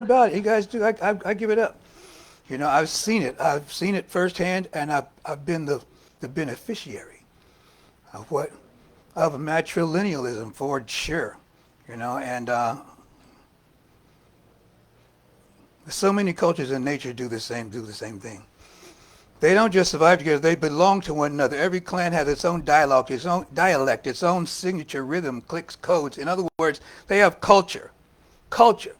about it. You guys do. I give it up. You know, I've seen it. I've seen it firsthand, and I've been the beneficiary of what of matrilinealism for sure. You know, and so many cultures in nature do the same thing. They don't just survive together; they belong to one another. Every clan has its own dialogue, its own dialect, its own signature rhythm, clicks, codes. In other words, they have culture. Culture.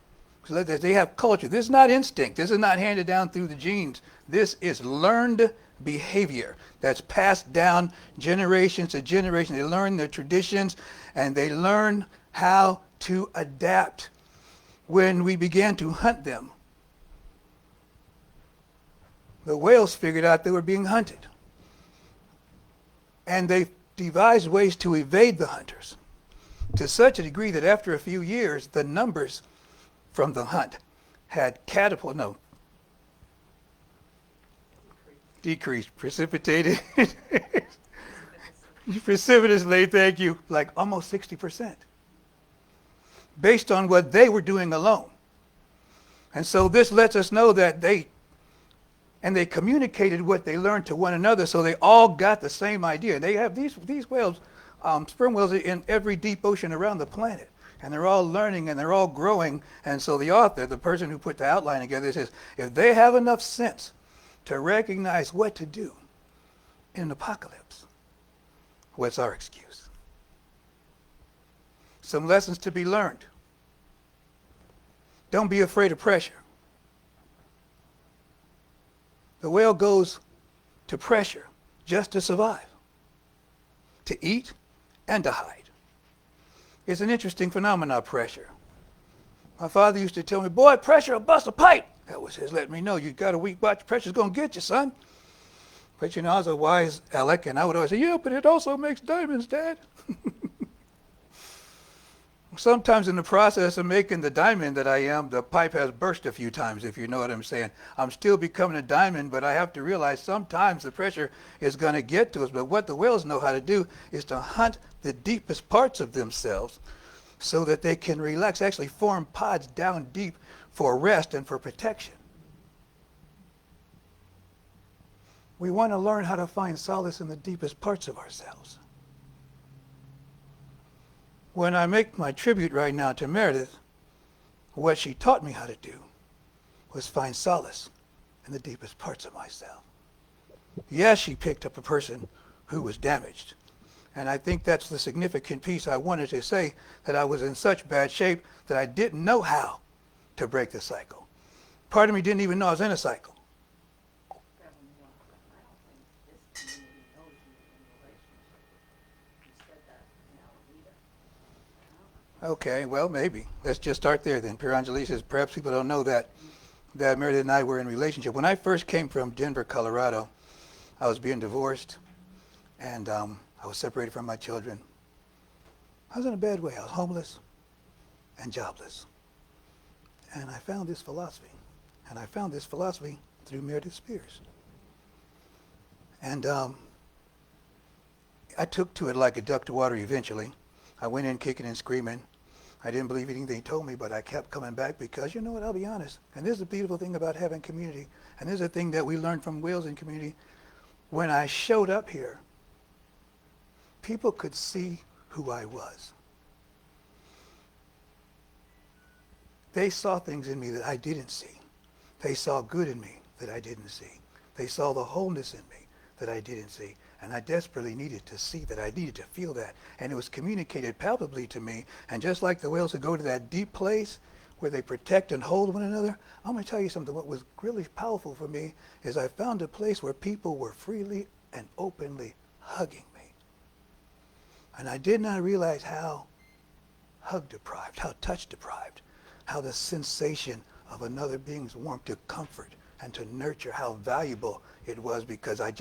So they have culture. This is not instinct. This is not handed down through the genes. This is learned behavior that's passed down generations to generation. They learn their traditions and they learn how to adapt. When we began to hunt them, the whales figured out they were being hunted. And they devised ways to evade the hunters to such a degree that after a few years, the numbers from the hunt had decreased, precipitated, precipitously, thank you, like almost 60%, based on what they were doing alone. And so this lets us know that they communicated what they learned to one another, so they all got the same idea. They have these whales, sperm whales, in every deep ocean around the planet, and they're all learning and they're all growing. And so the author, the person who put the outline together, says if they have enough sense to recognize what to do in an apocalypse, what's our excuse? Some lessons to be learned. Don't be afraid of pressure. The whale goes to pressure just to survive, to eat and to hide. It's an interesting phenomenon, pressure. My father used to tell me, boy, pressure will bust a pipe. That was his letting me know, you got a weak watch, pressure's going to get you, son. But you know, I was a wise Alec, and I would always say, yeah, but it also makes diamonds, Dad. Sometimes in the process of making the diamond that I am, the pipe has burst a few times, if you know what I'm saying. I'm still becoming a diamond, but I have to realize sometimes the pressure is going to get to us. But what the whales know how to do is to hunt the deepest parts of themselves so that they can relax, actually form pods down deep for rest and for protection. We want to learn how to find solace in the deepest parts of ourselves. When I make my tribute right now to Meredith, what she taught me how to do was find solace in the deepest parts of myself. Yes, she picked up a person who was damaged. And I think that's the significant piece I wanted to say, that I was in such bad shape that I didn't know how to break the cycle. Part of me didn't even know I was in a cycle. Okay, well, maybe. Let's just start there then. Pierre Angeli says, perhaps people don't know that Meredith and I were in a relationship. When I first came from Denver, Colorado, I was being divorced, and I was separated from my children. I was in a bad way. I was homeless and jobless. And I found this philosophy. And I found this philosophy through Meredith Spears. And I took to it like a duck to water eventually. I went in kicking and screaming. I didn't believe anything he told me, but I kept coming back because, you know what, I'll be honest. And this is the beautiful thing about having community. And this is a thing that we learned from Wales in community. When I showed up here, people could see who I was. They saw things in me that I didn't see. They saw good in me that I didn't see. They saw the wholeness in me that I didn't see. And I desperately needed to see that. I needed to feel that. And it was communicated palpably to me. And just like the whales who go to that deep place where they protect and hold one another, I'm going to tell you something. What was really powerful for me is I found a place where people were freely and openly hugging me. And I did not realize how hug deprived, how touch deprived, how the sensation of another being's warmth to comfort and to nurture, how valuable it was, because I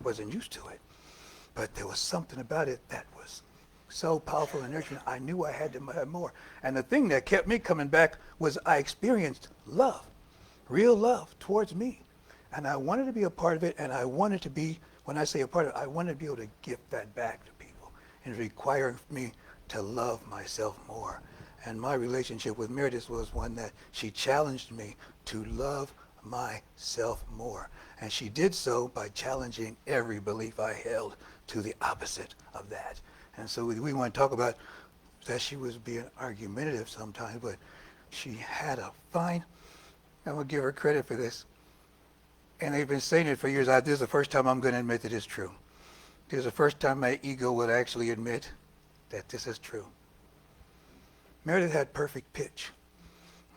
wasn't used to it. But there was something about it that was so powerful and nurturing. I knew I had to have more. And the thing that kept me coming back was I experienced love, real love towards me. And I wanted to be a part of it, and I wanted to be, when I say a part of it, I wanted to be able to give that back to people. And it required me to love myself more. And my relationship with Meredith was one that she challenged me to love myself more. And she did so by challenging every belief I held to the opposite of that. And so we want to talk about that she was being argumentative sometimes, but she had a fine, I'm going to give her credit for this. And they've been saying it for years. This is the first time I'm going to admit that it's true. This is the first time my ego would actually admit that this is true. Meredith had perfect pitch.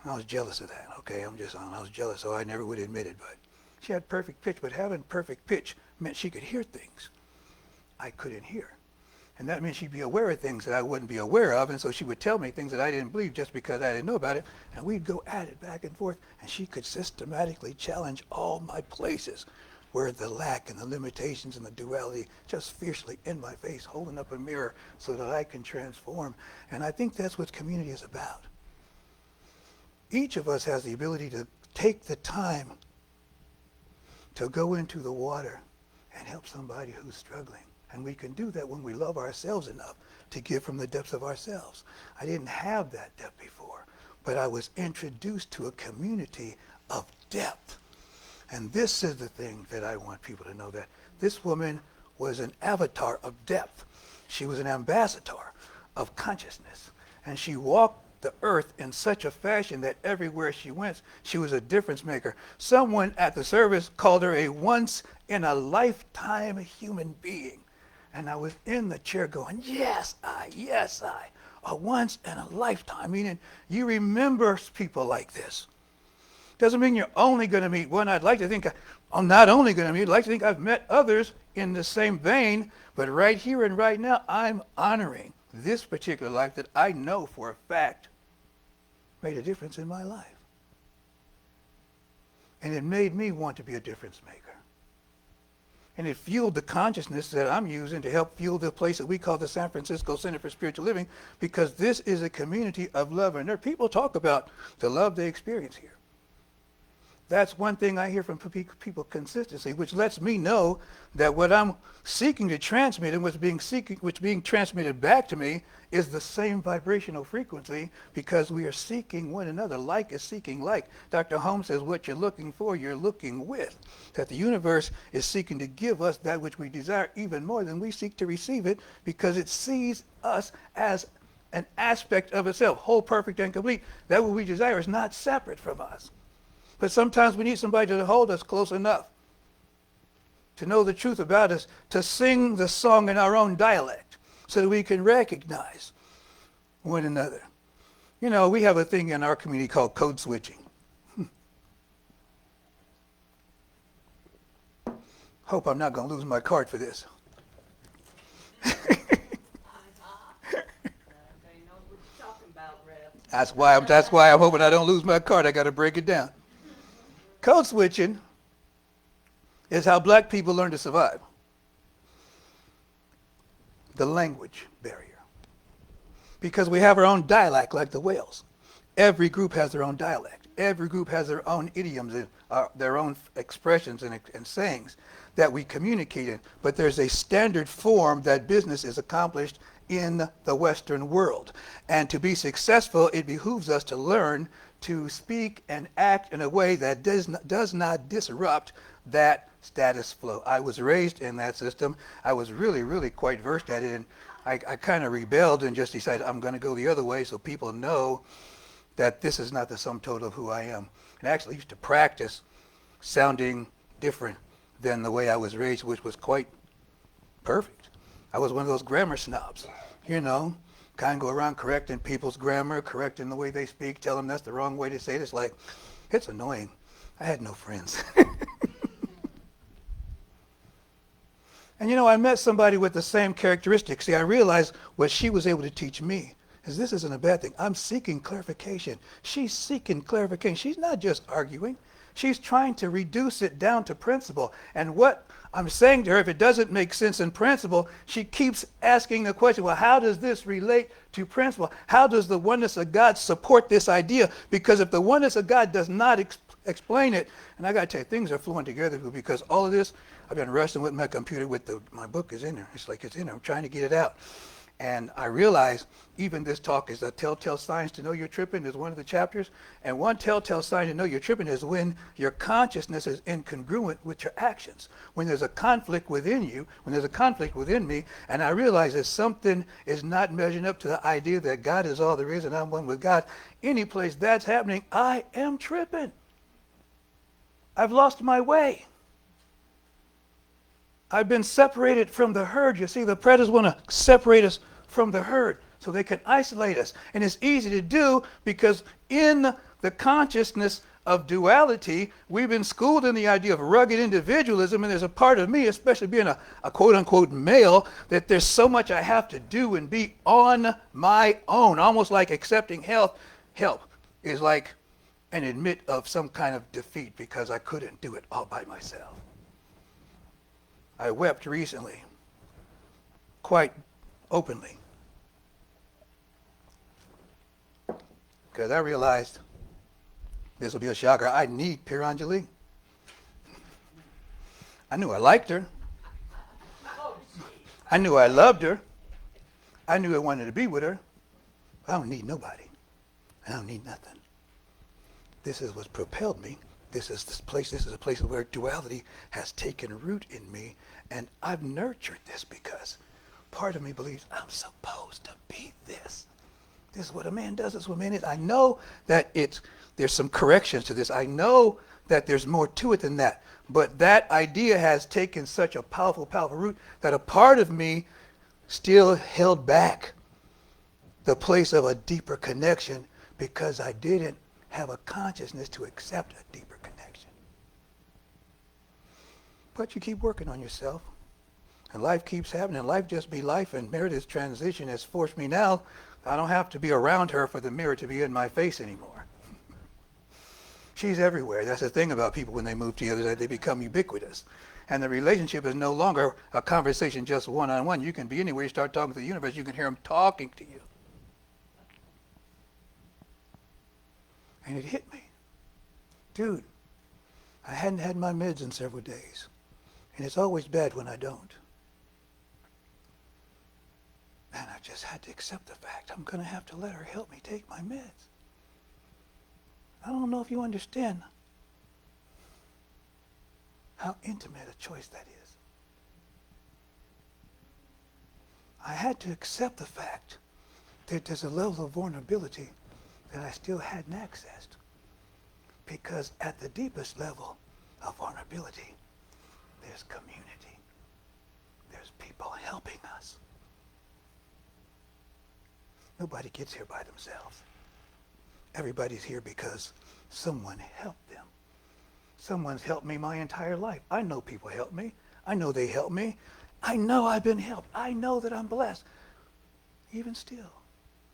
I was jealous of that. Okay, I was jealous, so I never would admit it. But she had perfect pitch, but having perfect pitch meant she could hear things I couldn't hear. And that meant she'd be aware of things that I wouldn't be aware of, and so she would tell me things that I didn't believe just because I didn't know about it, and we'd go at it back and forth, and she could systematically challenge all my places where the lack and the limitations and the duality just fiercely in my face, holding up a mirror so that I can transform. And I think that's what community is about. Each of us has the ability to take the time to go into the water and help somebody who's struggling. And we can do that when we love ourselves enough to give from the depths of ourselves. I didn't have that depth before, but I was introduced to a community of depth. And this is the thing that I want people to know, that this woman was an avatar of depth. She was an ambassador of consciousness. And she walked the earth in such a fashion that everywhere she went, she was a difference maker. Someone at the service called her a once-in-a-lifetime human being. And I was in the chair going, yes, I, a once in a lifetime, meaning you remember people like this. Doesn't mean you're only going to meet one. I'd like to think I'm not only going to meet, I'd like to think I've met others in the same vein, but right here and right now, I'm honoring this particular life that I know for a fact made a difference in my life. And it made me want to be a difference maker. And it fueled the consciousness that I'm using to help fuel the place that we call the San Francisco Center for Spiritual Living, because this is a community of love. And there people talk about the love they experience here. That's one thing I hear from people consistently, which lets me know that what I'm seeking to transmit and what's being transmitted back to me is the same vibrational frequency, because we are seeking one another. Like is seeking like. Dr. Holmes says what you're looking for, you're looking with. That the universe is seeking to give us that which we desire even more than we seek to receive it, because it sees us as an aspect of itself, whole, perfect, and complete. That what we desire is not separate from us. But sometimes we need somebody to hold us close enough to know the truth about us, to sing the song in our own dialect so that we can recognize one another. You know, we have a thing in our community called code switching. Hope I'm not going to lose my card for this. That's why I'm hoping I don't lose my card. I got to break it down. Code switching is how black people learn to survive. The language barrier. Because we have our own dialect like the whales. Every group has their own dialect. Every group has their own idioms and their own expressions and sayings that we communicate in. But there's a standard form that business is accomplished in the Western world. And to be successful, it behooves us to learn to speak and act in a way that does not disrupt that status flow. I was raised in that system. I was really quite versed at it, and I kind of rebelled and just decided I'm going to go the other way so people know that this is not the sum total of who I am. And I actually used to practice sounding different than the way I was raised, which was quite perfect. I was one of those grammar snobs, you know. Kind of go around correcting people's grammar, correcting the way they speak, tell them that's the wrong way to say it. It's like, it's annoying. I had no friends. And you know, I met somebody with the same characteristics. See, I realized what she was able to teach me is this isn't a bad thing. I'm seeking clarification. She's seeking clarification. She's not just arguing. She's trying to reduce it down to principle. And what I'm saying to her, if it doesn't make sense in principle, she keeps asking the question, well, how does this relate to principle? How does the oneness of God support this idea? Because if the oneness of God does not explain it, and I got to tell you, things are flowing together, because all of this, I've been wrestling with my computer with my book is in there. It's like it's in there. I'm trying to get it out. And I realized even this talk is a telltale signs to know you're tripping is one of the chapters. And one telltale sign to know you're tripping is when your consciousness is incongruent with your actions. When there's a conflict within you, when there's a conflict within me, and I realize that something is not measuring up to the idea that God is all there is and I'm one with God. Any place that's happening, I am tripping. I've lost my way. I've been separated from the herd. You see, the predators want to separate us from the herd so they can isolate us. And it's easy to do because in the consciousness of duality, we've been schooled in the idea of rugged individualism, and there's a part of me, especially being a quote-unquote male, that there's so much I have to do and be on my own, almost like accepting help is like an admit of some kind of defeat because I couldn't do it all by myself. I wept recently, quite openly, because I realized, this will be a shocker, I need Piranjali. I knew I liked her. I knew I loved her. I knew I wanted to be with her. I don't need nobody. I don't need nothing. This is what's propelled me. This is a place where duality has taken root in me, and I've nurtured this because part of me believes I'm supposed to be this. This is what a man does, this is what a man is. I know that there's some corrections to this. I know that there's more to it than that. But that idea has taken such a powerful, powerful root that a part of me still held back the place of a deeper connection because I didn't have a consciousness to accept a deeper connection. But you keep working on yourself, and life keeps happening. Life just be life, and Meredith's transition has forced me now. I don't have to be around her for the mirror to be in my face anymore. She's everywhere. That's the thing about people when they move together, that they become ubiquitous. And the relationship is no longer a conversation just one-on-one. You can be anywhere. You start talking to the universe, you can hear them talking to you. And it hit me. Dude, I hadn't had my meds in several days. And it's always bad when I don't. And I just had to accept the fact I'm going to have to let her help me take my meds. I don't know if you understand how intimate a choice that is. I had to accept the fact that there's a level of vulnerability that I still hadn't accessed. Because at the deepest level of vulnerability, there's community. There's people helping us. Nobody gets here by themselves. Everybody's here because someone helped them. Someone's helped me my entire life. I know people help me. I know they help me. I know I've been helped. I know that I'm blessed. Even still,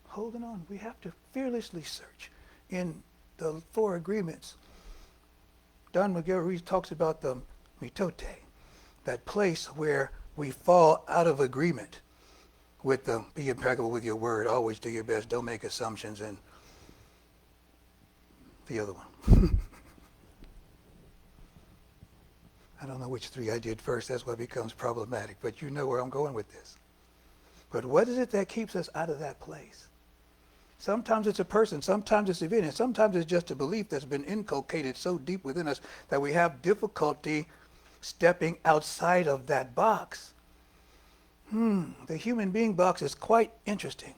holding on. We have to fearlessly search in the 4 agreements. Don Miguel Ruiz talks about the mitote, that place where we fall out of agreement with the be impeccable with your word, always do your best, don't make assumptions, and the other one. I don't know which 3 I did first. That's what becomes problematic, but you know where I'm going with this. But what is it that keeps us out of that place? Sometimes it's a person, sometimes it's an event, and sometimes it's just a belief that's been inculcated so deep within us that we have difficulty stepping outside of that box. The human being box is quite interesting.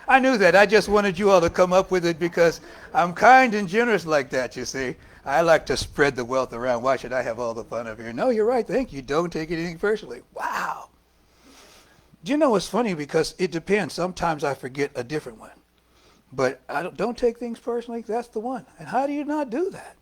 I knew that. I just wanted you all to come up with it because I'm kind and generous like that, you see. I like to spread the wealth around. Why should I have all the fun up here? No, you're right. Thank you. Don't take anything personally. Wow. Do you know what's funny? Because it depends. Sometimes I forget a different one. But I don't take things personally. That's the one. And how do you not do that?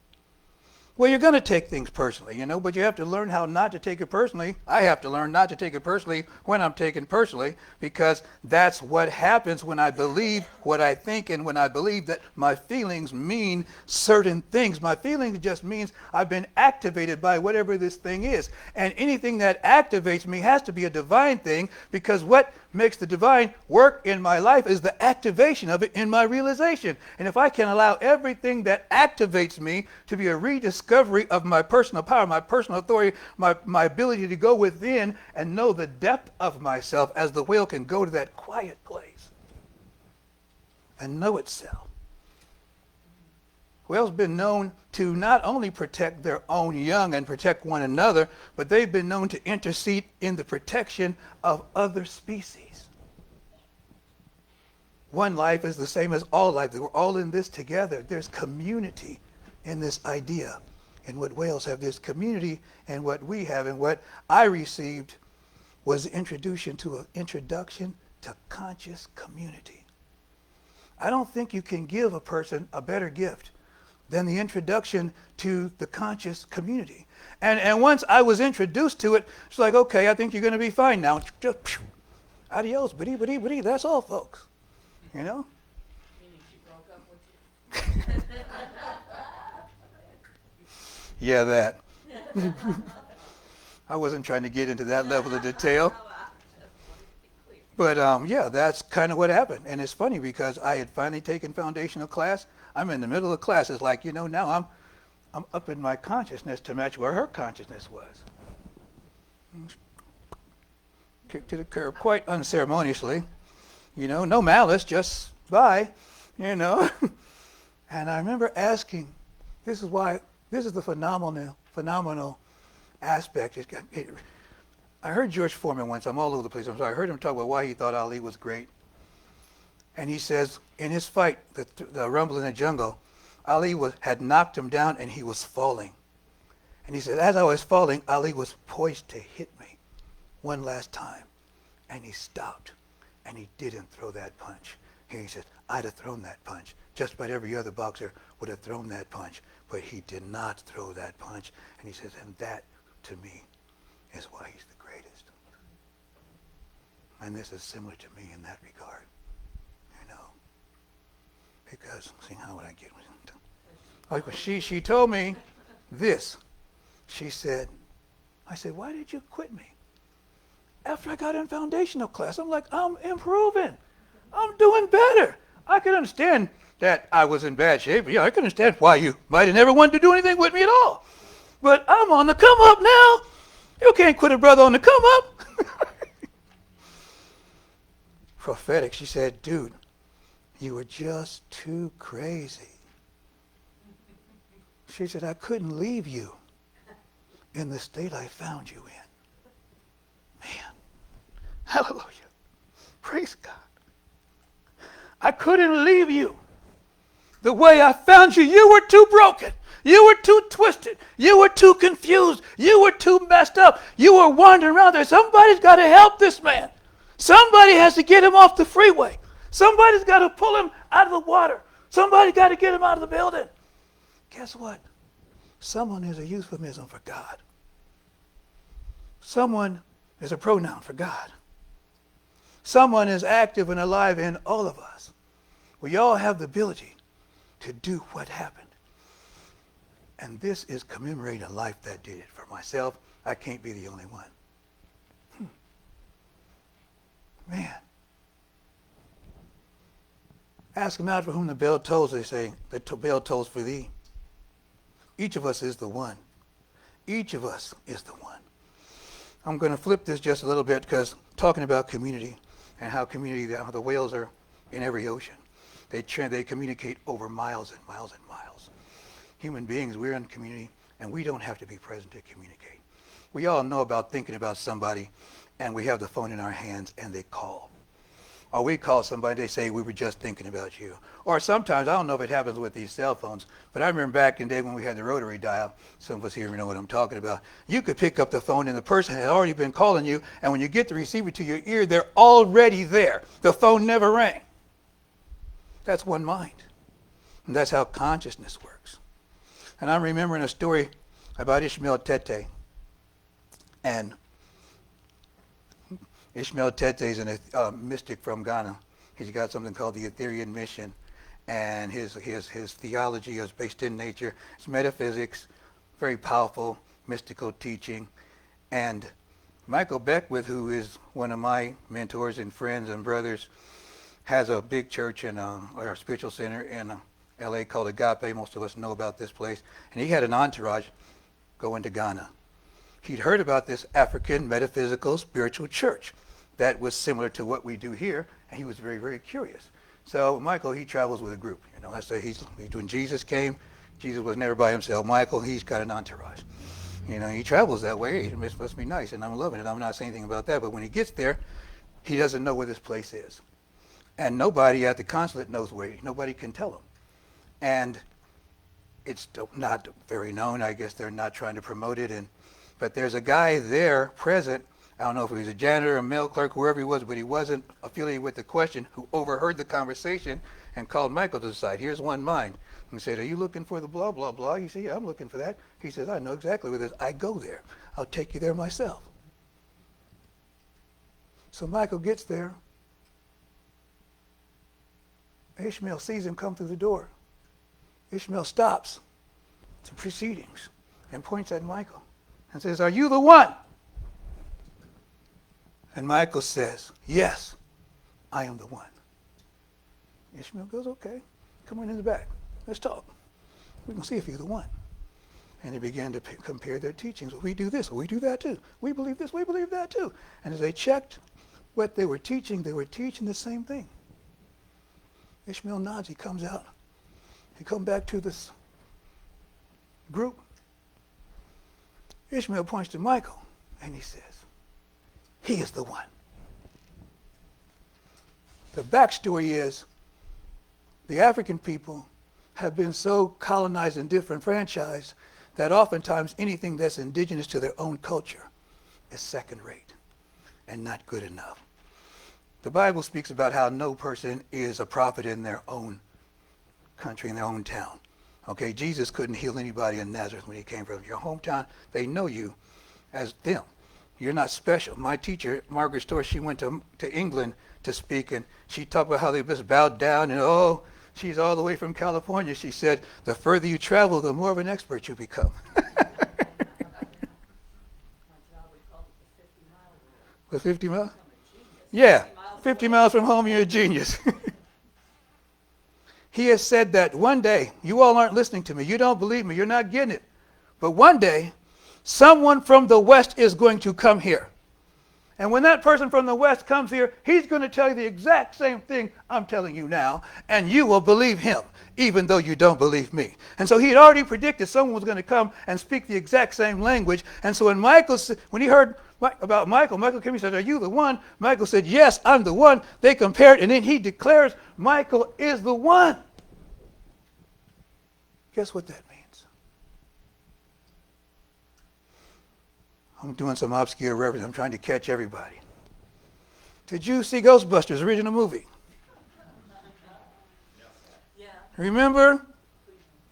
Well, you're going to take things personally, but you have to learn how not to take it personally. I have to learn not to take it personally when I'm taken personally, because that's what happens when I believe what I think, and when I believe that my feelings mean certain things. My feelings just means I've been activated by whatever this thing is. And anything that activates me has to be a divine thing, because what makes the divine work in my life is the activation of it in my realization. And if I can allow everything that activates me to be a rediscovery discovery of my personal power, my personal authority, my ability to go within and know the depth of myself as the whale can go to that quiet place and know itself. Whales been known to not only protect their own young and protect one another, but they've been known to intercede in the protection of other species. One life is the same as all life. We're all in this together. There's community in this idea. And what whales have, there's community in what we have. And what I received was the introduction to conscious community. I don't think you can give a person a better gift than the introduction to the conscious community. And once I was introduced to it, it's like, okay, I think you're going to be fine now. Just, adios, bitty, that's all, folks. You know? Meaning she broke up with you? Yeah, that. I wasn't trying to get into that level of detail. But yeah, that's kind of what happened. And it's funny because I had finally taken foundational class. I'm in the middle of class. It's like, now I'm up in my consciousness to match where her consciousness was. Kicked to the curb quite unceremoniously. No malice, just bye, And I remember asking, this is the phenomenal aspect. I heard George Foreman once, I'm all over the place, I heard him talk about why he thought Ali was great. And he says, in his fight, the Rumble in the Jungle, Ali had knocked him down and he was falling. And he said, as I was falling, Ali was poised to hit me one last time. And he stopped. And he didn't throw that punch. He said, I'd have thrown that punch. Just about every other boxer would have thrown that punch. But he did not throw that punch. And he says, and that, to me, is why he's the greatest. And this is similar to me in that regard. Because, see, how would I get it? She told me this. I said, why did you quit me? After I got in foundational class, I'm like, I'm improving. I'm doing better. I could understand that I was in bad shape. Yeah, I can understand why you might have never wanted to do anything with me at all. But I'm on the come up now. You can't quit a brother on the come up. Prophetic, she said, dude, you were just too crazy. She said, I couldn't leave you in the state I found you in. Man, hallelujah. Praise God. I couldn't leave you the way I found you. You were too broken. You were too twisted. You were too confused. You were too messed up. You were wandering around there. Somebody's got to help this man. Somebody has to get him off the freeway. Somebody's got to pull him out of the water. Somebody's got to get him out of the building. Guess what? Someone is a euphemism for God. Someone is a pronoun for God. Someone is active and alive in all of us. We all have the ability to do what happened. And this is commemorating a life that did it. For myself, I can't be the only one. Man. Ask him out for whom the bell tolls, they say. The bell tolls for thee. Each of us is the one. Each of us is the one. I'm going to flip this just a little bit because talking about community and how how the whales are in every ocean. They communicate over miles and miles and miles. Human beings, we're in community, and we don't have to be present to communicate. We all know about thinking about somebody, and we have the phone in our hands, and they call. Or we call somebody, they say, we were just thinking about you. Or sometimes, I don't know if it happens with these cell phones, but I remember back in the day when we had the rotary dial, some of us here know what I'm talking about. You could pick up the phone and the person had already been calling you, and when you get the receiver to your ear, they're already there. The phone never rang. That's one mind. And that's how consciousness works. And I'm remembering a story about Ishmael Tete. And Ishmael Tete is a mystic from Ghana. He's got something called the Etherian mission, and his theology is based in nature. It's metaphysics, very powerful, mystical teaching. And Michael Beckwith, who is one of my mentors and friends and brothers, has a big church and or a spiritual center in L.A. called Agape. Most of us know about this place. And he had an entourage going to Ghana. He'd heard about this African metaphysical spiritual church that was similar to what we do here, and he was very, very curious. So Michael, he travels with a group. You know, I say when Jesus came, Jesus was never by himself. Michael, he's got an entourage. You know, he travels that way. It must be nice, and I'm loving it. I'm not saying anything about that, but when he gets there, he doesn't know where this place is. And nobody at the consulate knows where. Nobody can tell him. And it's not very known. I guess they're not trying to promote it. But there's a guy there present. I don't know if he was a janitor, a mail clerk, whoever he was, but he wasn't affiliated with the question, who overheard the conversation and called Michael to the side. Here's one mine. And said, are you looking for the blah, blah, blah? He said, yeah, I'm looking for that. He says, I know exactly where it is. I go there. I'll take you there myself. So Michael gets there. Ishmael sees him come through the door. Ishmael stops the proceedings and points at Michael and says, are you the one? And Michael says, yes, I am the one. Ishmael goes, okay, come on in the back. Let's talk. We're going to see if you're the one. And they began to compare their teachings. Well, we do this, well, we do that too. We believe this, we believe that too. And as they checked what they were teaching the same thing. Ishmael nods, he comes out. He comes back to this group. Ishmael points to Michael and he says, he is the one. The backstory is the African people have been so colonized and disenfranchised that oftentimes anything that's indigenous to their own culture is second rate and not good enough. The Bible speaks about how no person is a prophet in their own country, in their own town. Okay, Jesus couldn't heal anybody in Nazareth when he came from your hometown. They know you as them. You're not special. My teacher, Margaret Storr, she went to England to speak, and she talked about how they just bowed down, and she's all the way from California. She said, the further you travel, the more of an expert you become. The 50 miles? Yeah, 50 miles from home, you're a genius. He has said that one day, you all aren't listening to me. You don't believe me. You're not getting it. But one day, someone from the West is going to come here. And when that person from the West comes here, he's going to tell you the exact same thing I'm telling you now, and you will believe him, even though you don't believe me. And so he had already predicted someone was going to come and speak the exact same language. And so when he heard about Michael came and said, are you the one? Michael said, yes, I'm the one. They compared, and then he declares Michael is the one. Guess what that means? I'm doing some obscure reference. I'm trying to catch everybody. Did you see Ghostbusters, original movie? Yeah. Remember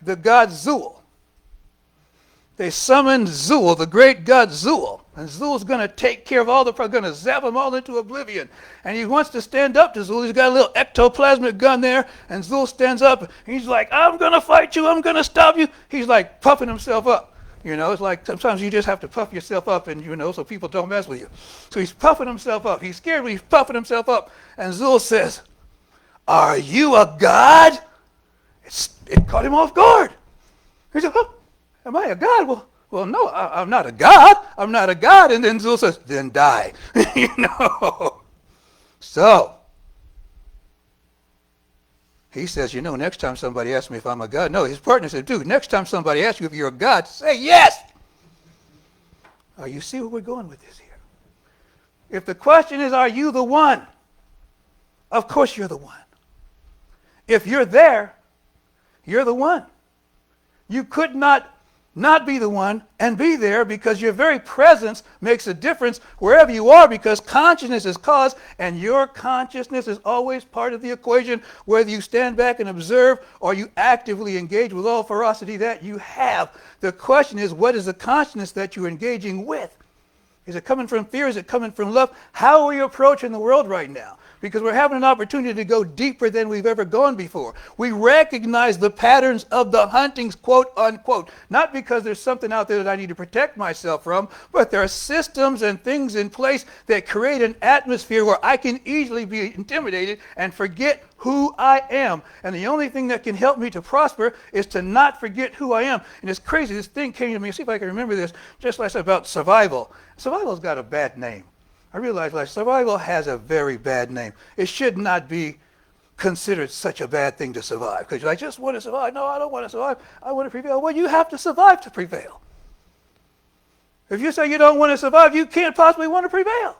the god Zool? They summoned Zool, the great god Zool. And Zool's going to take care of going to zap them all into oblivion. And he wants to stand up to Zool. He's got a little ectoplasmic gun there. And Zool stands up. And he's like, I'm going to fight you. I'm going to stop you. He's like puffing himself up. You know, it's like sometimes you just have to puff yourself up and, so people don't mess with you. So he's puffing himself up. He's scared, but he's puffing himself up. And Zool says, are you a god? It caught him off guard. He said, am I a god? Well, no, I'm not a god. I'm not a god. And then Zool says, then die. So he says, next time somebody asks me if I'm a god. No, his partner said, dude, next time somebody asks you if you're a god, say yes. Oh, you see where we're going with this here? If the question is, are you the one? Of course you're the one. If you're there, you're the one. You could not be the one and be there, because your very presence makes a difference wherever you are, because consciousness is cause, and your consciousness is always part of the equation, whether you stand back and observe or you actively engage with all ferocity that you have. The question is, what is the consciousness that you're engaging with? Is it coming from fear? Is it coming from love? How are we approaching the world right now? Because we're having an opportunity to go deeper than we've ever gone before. We recognize the patterns of the huntings, quote unquote. Not because there's something out there that I need to protect myself from, but there are systems and things in place that create an atmosphere where I can easily be intimidated and forget who I am. And the only thing that can help me to prosper is to not forget who I am. And it's crazy, this thing came to me, see if I can remember this, just like about survival. Survival's got a bad name. I realize like survival has a very bad name. It should not be considered such a bad thing to survive. Because I just want to survive. No, I don't want to survive. I want to prevail. Well, you have to survive to prevail. If you say you don't want to survive, you can't possibly want to prevail.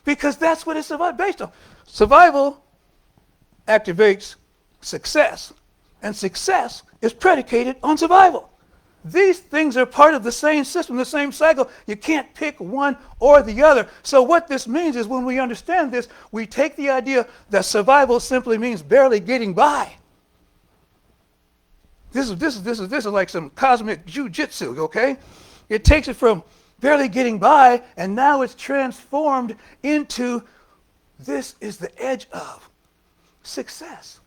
Because that's what it's based on. Survival activates success. And success is predicated on survival. These things are part of the same system, the same cycle. You can't pick one or the other. So what this means is when we understand this, we take the idea that survival simply means barely getting by. This is like some cosmic jujitsu, okay? It takes it from barely getting by, and now it's transformed into this is the edge of success.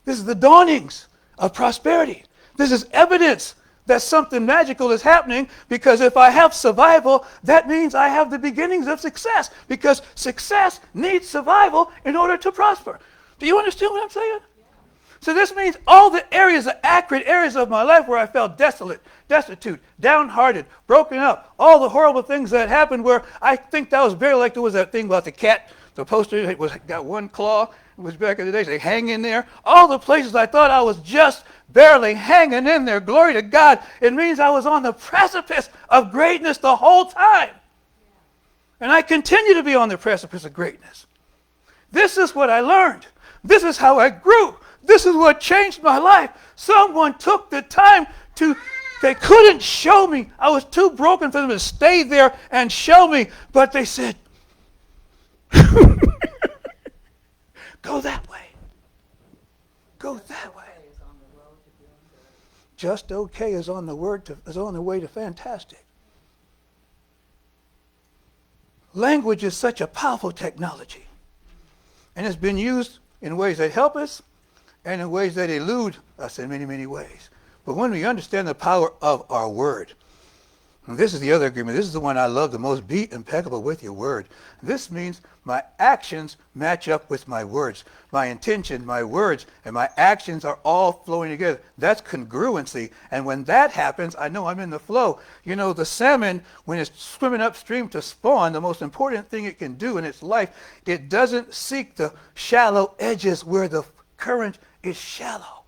This is the dawnings of prosperity. This is evidence that something magical is happening, because if I have survival, that means I have the beginnings of success, because success needs survival in order to prosper. Do you understand what I'm saying? So this means all the areas, the accurate areas of my life where I felt desolate, destitute, downhearted, broken up, all the horrible things that happened where I think that was very like there was that thing about the cat, the poster got one claw. It was back in the days, they hang in there. All the places I thought I was just barely hanging in there, glory to God, it means I was on the precipice of greatness the whole time. And I continue to be on the precipice of greatness. This is what I learned. This is how I grew. This is what changed my life. Someone took the time they couldn't show me. I was too broken for them to stay there and show me. But they said, go that way. Go that way. Just okay is on the way to fantastic. Language is such a powerful technology. And it's been used in ways that help us and in ways that elude us in many, many ways. But when we understand the power of our word, and this is the other agreement. This is the one I love the most. Be impeccable with your word. This means my actions match up with my words. My intention, my words, and my actions are all flowing together. That's congruency. And when that happens, I know I'm in the flow. You know, the salmon, when it's swimming upstream to spawn, the most important thing it can do in its life, it doesn't seek the shallow edges where the current is shallow,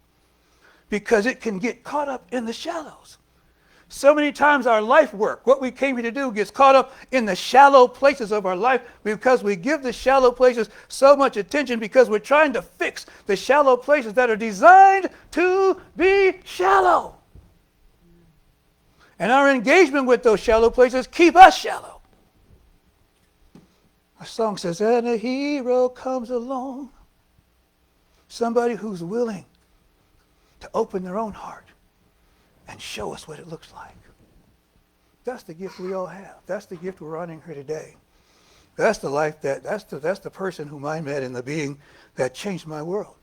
because it can get caught up in the shallows. So many times our life work, what we came here to do, gets caught up in the shallow places of our life because we give the shallow places so much attention, because we're trying to fix the shallow places that are designed to be shallow. And our engagement with those shallow places keep us shallow. A song says, and a hero comes along, somebody who's willing to open their own heart and show us what it looks like. That's the gift we all have. That's the gift we're honoring here today. That's the life that's the person whom I met and the being that changed my world.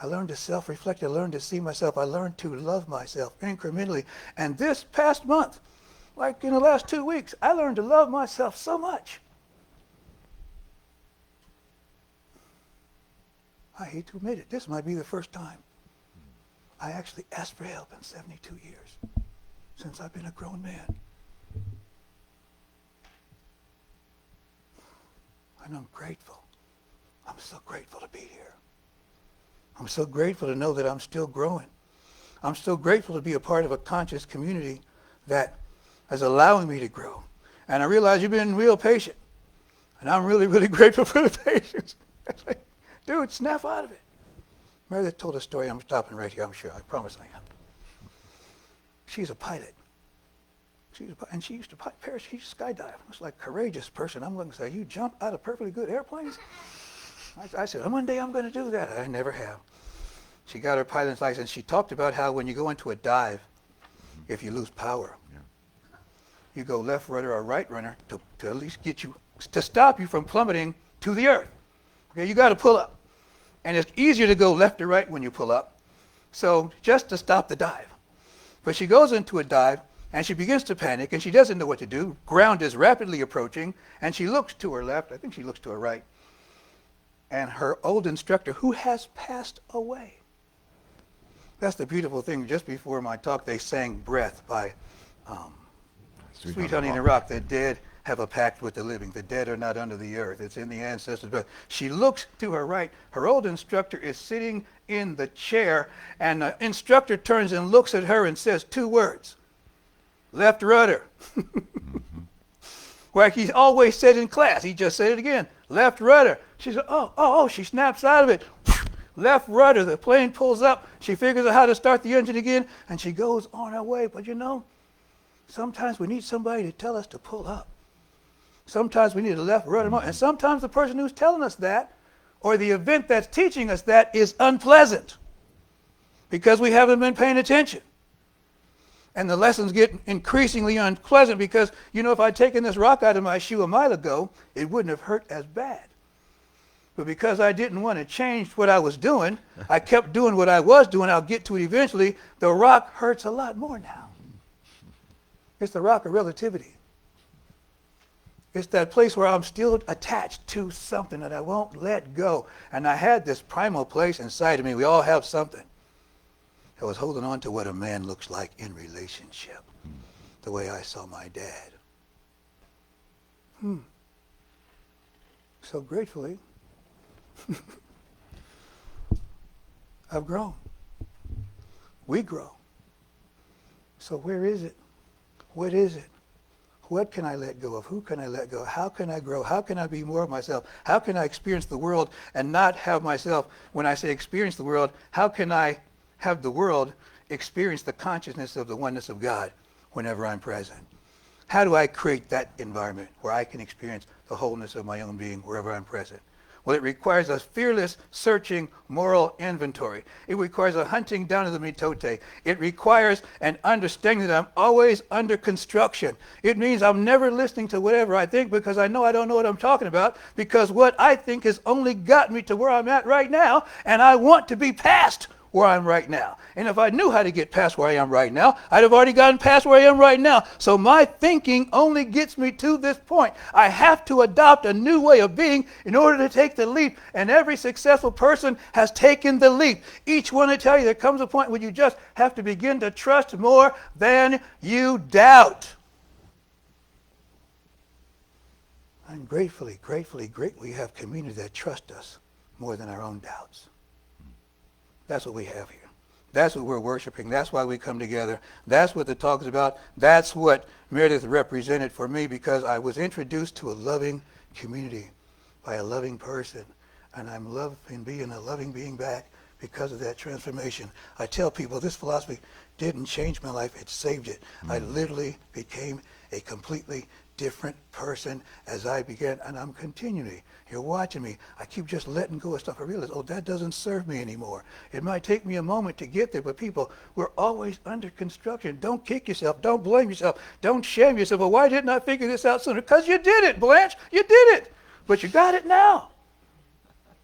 I learned to self-reflect. I learned to see myself. I learned to love myself incrementally. And this past month, like in the last 2 weeks, I learned to love myself so much. I hate to admit it. This might be the first time I actually asked for help in 72 years since I've been a grown man. And I'm grateful. I'm so grateful to be here. I'm so grateful to know that I'm still growing. I'm so grateful to be a part of a conscious community that is allowing me to grow. And I realize you've been real patient. And I'm really, really grateful for the patience. Dude, snap out of it. Meredith told a story. I'm stopping right here, I'm sure. I promise I am. She's a pilot. And she used to parachute. She used to skydive. It's like a courageous person. I'm going to say, you jump out of perfectly good airplanes? I said, one day I'm going to do that. I never have. She got her pilot's license. She talked about how when you go into a dive, if you lose power, You go left rudder or right rudder to at least get you, to stop you from plummeting to the earth. Okay, you got to pull up. And it's easier to go left or right when you pull up. So just to stop the dive. But she goes into a dive, and she begins to panic, and she doesn't know what to do. Ground is rapidly approaching, and she looks to her left. I think she looks to her right. And her old instructor, who has passed away. That's the beautiful thing. Just before my talk, they sang Breath by Sweet Honey in the Rock. The dead have a pact with the living. The dead are not under the earth. It's in the ancestors' breath. She looks to her right. Her old instructor is sitting in the chair, and the instructor turns and looks at her and says 2 words. Left rudder. Like he always said in class. He just said it again. Left rudder. She said, oh, she snaps out of it. Left rudder. The plane pulls up. She figures out how to start the engine again, and she goes on her way. But you know, sometimes we need somebody to tell us to pull up. Sometimes we need a left rudder. And sometimes the person who's telling us that, or the event that's teaching us that, is unpleasant because we haven't been paying attention. And the lessons get increasingly unpleasant because, you know, if I'd taken this rock out of my shoe a mile ago, it wouldn't have hurt as bad. But because I didn't want to change what I was doing, I kept doing what I was doing. I'll get to it eventually. The rock hurts a lot more now. It's the rock of relativity. It's that place where I'm still attached to something that I won't let go. And I had this primal place inside of me. We all have something. I was holding on to what a man looks like in relationship, the way I saw my dad. So gratefully, I've grown. We grow. So where is it? What is it? What can I let go of? Who can I let go? How can I grow? How can I be more of myself? How can I experience the world and not have myself? When I say experience the world, how can I have the world experience the consciousness of the oneness of God whenever I'm present? How do I create that environment where I can experience the wholeness of my own being wherever I'm present? Well, it requires a fearless, searching, moral inventory. It requires a hunting down of the mitote. It requires an understanding that I'm always under construction. It means I'm never listening to whatever I think because I know I don't know what I'm talking about, because what I think has only gotten me to where I'm at right now, and I want to be past where I'm right now. And if I knew how to get past where I am right now, I'd have already gotten past where I am right now. So my thinking only gets me to this point. I have to adopt a new way of being in order to take the leap. And every successful person has taken the leap. Each one will tell you there comes a point where you just have to begin to trust more than you doubt. And gratefully, we have community that trusts us more than our own doubts. That's what we have here. That's what we're worshiping. That's why we come together. That's what the talk is about. That's what Meredith represented for me, because I was introduced to a loving community by a loving person. And I'm loving being a loving being back because of that transformation. I tell people this philosophy didn't change my life. It saved it. I literally became a completely different person as I began, and I'm continuing. You're watching me. I keep just letting go of stuff. I realize, that doesn't serve me anymore. It might take me a moment to get there, but people, we're always under construction. Don't kick yourself. Don't blame yourself. Don't shame yourself. Well, why didn't I figure this out sooner? Because you did it, Blanche. You did it. But you got it now.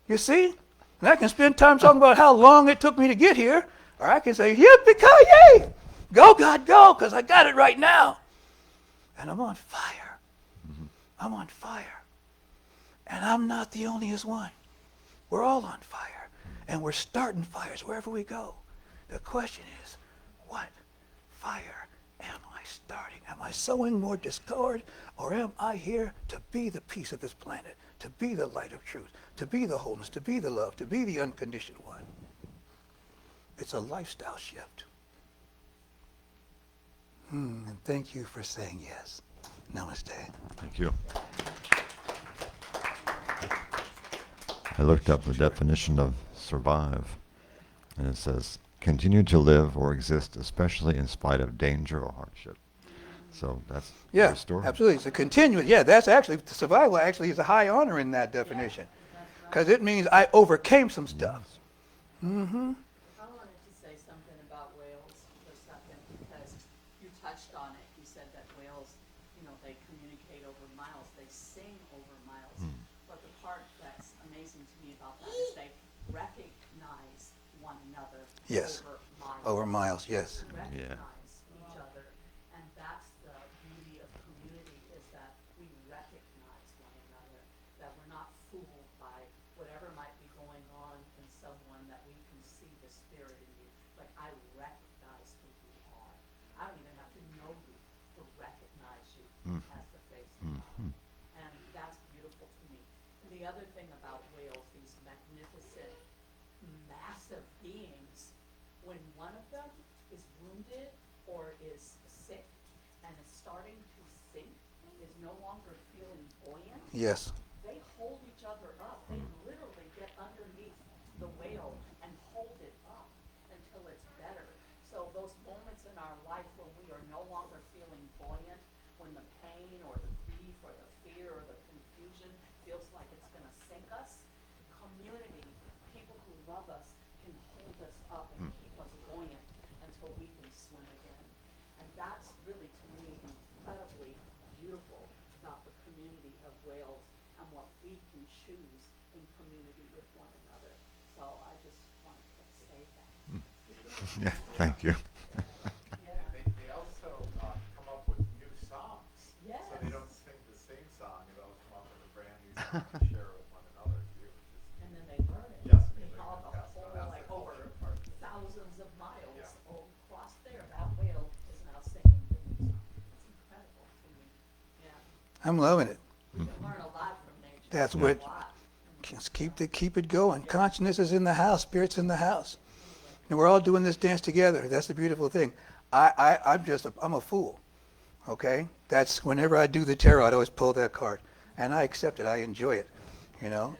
You see? And I can spend time talking about how long it took me to get here, or I can say, yippee-ki-yay! Go, God, go, because I got it right now. And I'm on fire. I'm on fire. And I'm not the onlyest one. We're all on fire. And we're starting fires wherever we go. The question is, what fire am I starting? Am I sowing more discord? Or am I here to be the peace of this planet? To be the light of truth? To be the wholeness? To be the love? To be the unconditioned one? It's a lifestyle shift. And thank you for saying yes. Namaste. Thank you. I looked up the definition of survive, and it says continue to live or exist, especially in spite of danger or hardship. So that's Yeah, your story. absolutely. It's a continuous. Yeah, that's actually, survival actually is a high honor in that definition. Because it means I overcame some stuff. Mm-hmm. I wanted to say something about whales for a second, because you touched on it. You said that whales interesting to me about that is they recognize one another Yes. over miles. Over miles, yes. Recognize each other, and that's the beauty of community, is that we recognize one another, that we're not fooled by whatever might be going on in someone, that we can see the spirit in you. Like, I recognize who you are. I don't even have to know you to recognize you as the face of God. And that's beautiful to me. And the other thing about whales, these magnificent, massive beings, when one of them is wounded or is sick and is starting to sink, is no longer feeling buoyant, Yes. they hold each other up. They literally get underneath the whale and hold it up until it's better. So those moments in our life when we are no longer feeling buoyant, when the pain or the grief or the fear or the confusion feels like it's going to sink us, community, people who love us, can hold us up and keep us buoyant until we can swim again. And that's really, to me, incredibly beautiful about the community of whales and what we can choose in community with one another. So I just wanted to say that. Yeah, thank you. Yeah. They also come up with new songs. Yes. So they don't sing the same song, they always come up with a brand new song to share with one another too. And then they learn it. Yes, They they all learn the it. That's whole, the like, over culture part. thousands of miles Yeah. across there. That whale is now singing the new song. It's incredible to me. Yeah. I'm loving it. We can learn a lot from nature. That's A what- lot. Just keep it going. Consciousness is in the house. Spirit's in the house. And we're all doing this dance together. That's the beautiful thing. I'm a fool. Okay? That's whenever I do the tarot, I'd always pull that card. And I accept it. I enjoy it. You know?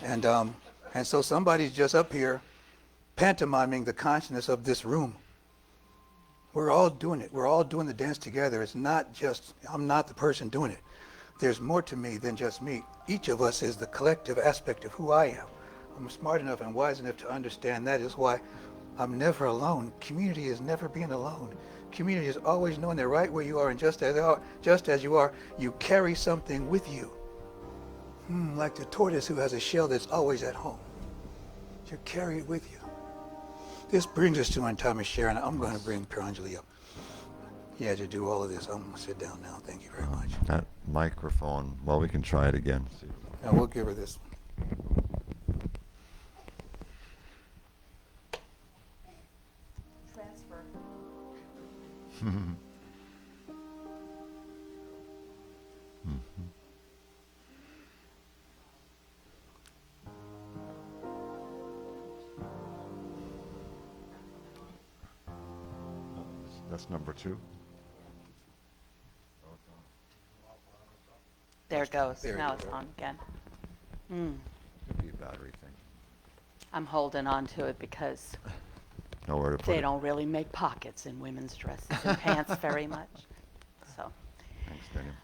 And so somebody's just up here pantomiming the consciousness of this room. We're all doing it. We're all doing the dance together. It's not just, I'm not the person doing it. There's more to me than just me. Each of us is the collective aspect of who I am. I'm smart enough and wise enough to understand that is why I'm never alone. Community is never being alone. Community is always knowing that right where you are and just as you are, you carry something with you. Like the tortoise who has a shell that's always at home. You carry it with you. This brings us to time of sharing. I'm going to bring Piranjali up. Yeah, to do all of this. I'm going to sit down now. Thank you very much. That microphone, well, we can try it again. See. Now we'll give her this. Transfer. That's number 2. There it goes. There Now you it's go. on again. Could be a battery thing. I'm holding on to it because Nowhere to put they it. don't really make pockets in women's dresses and pants very much. So, Thanks, Daniel.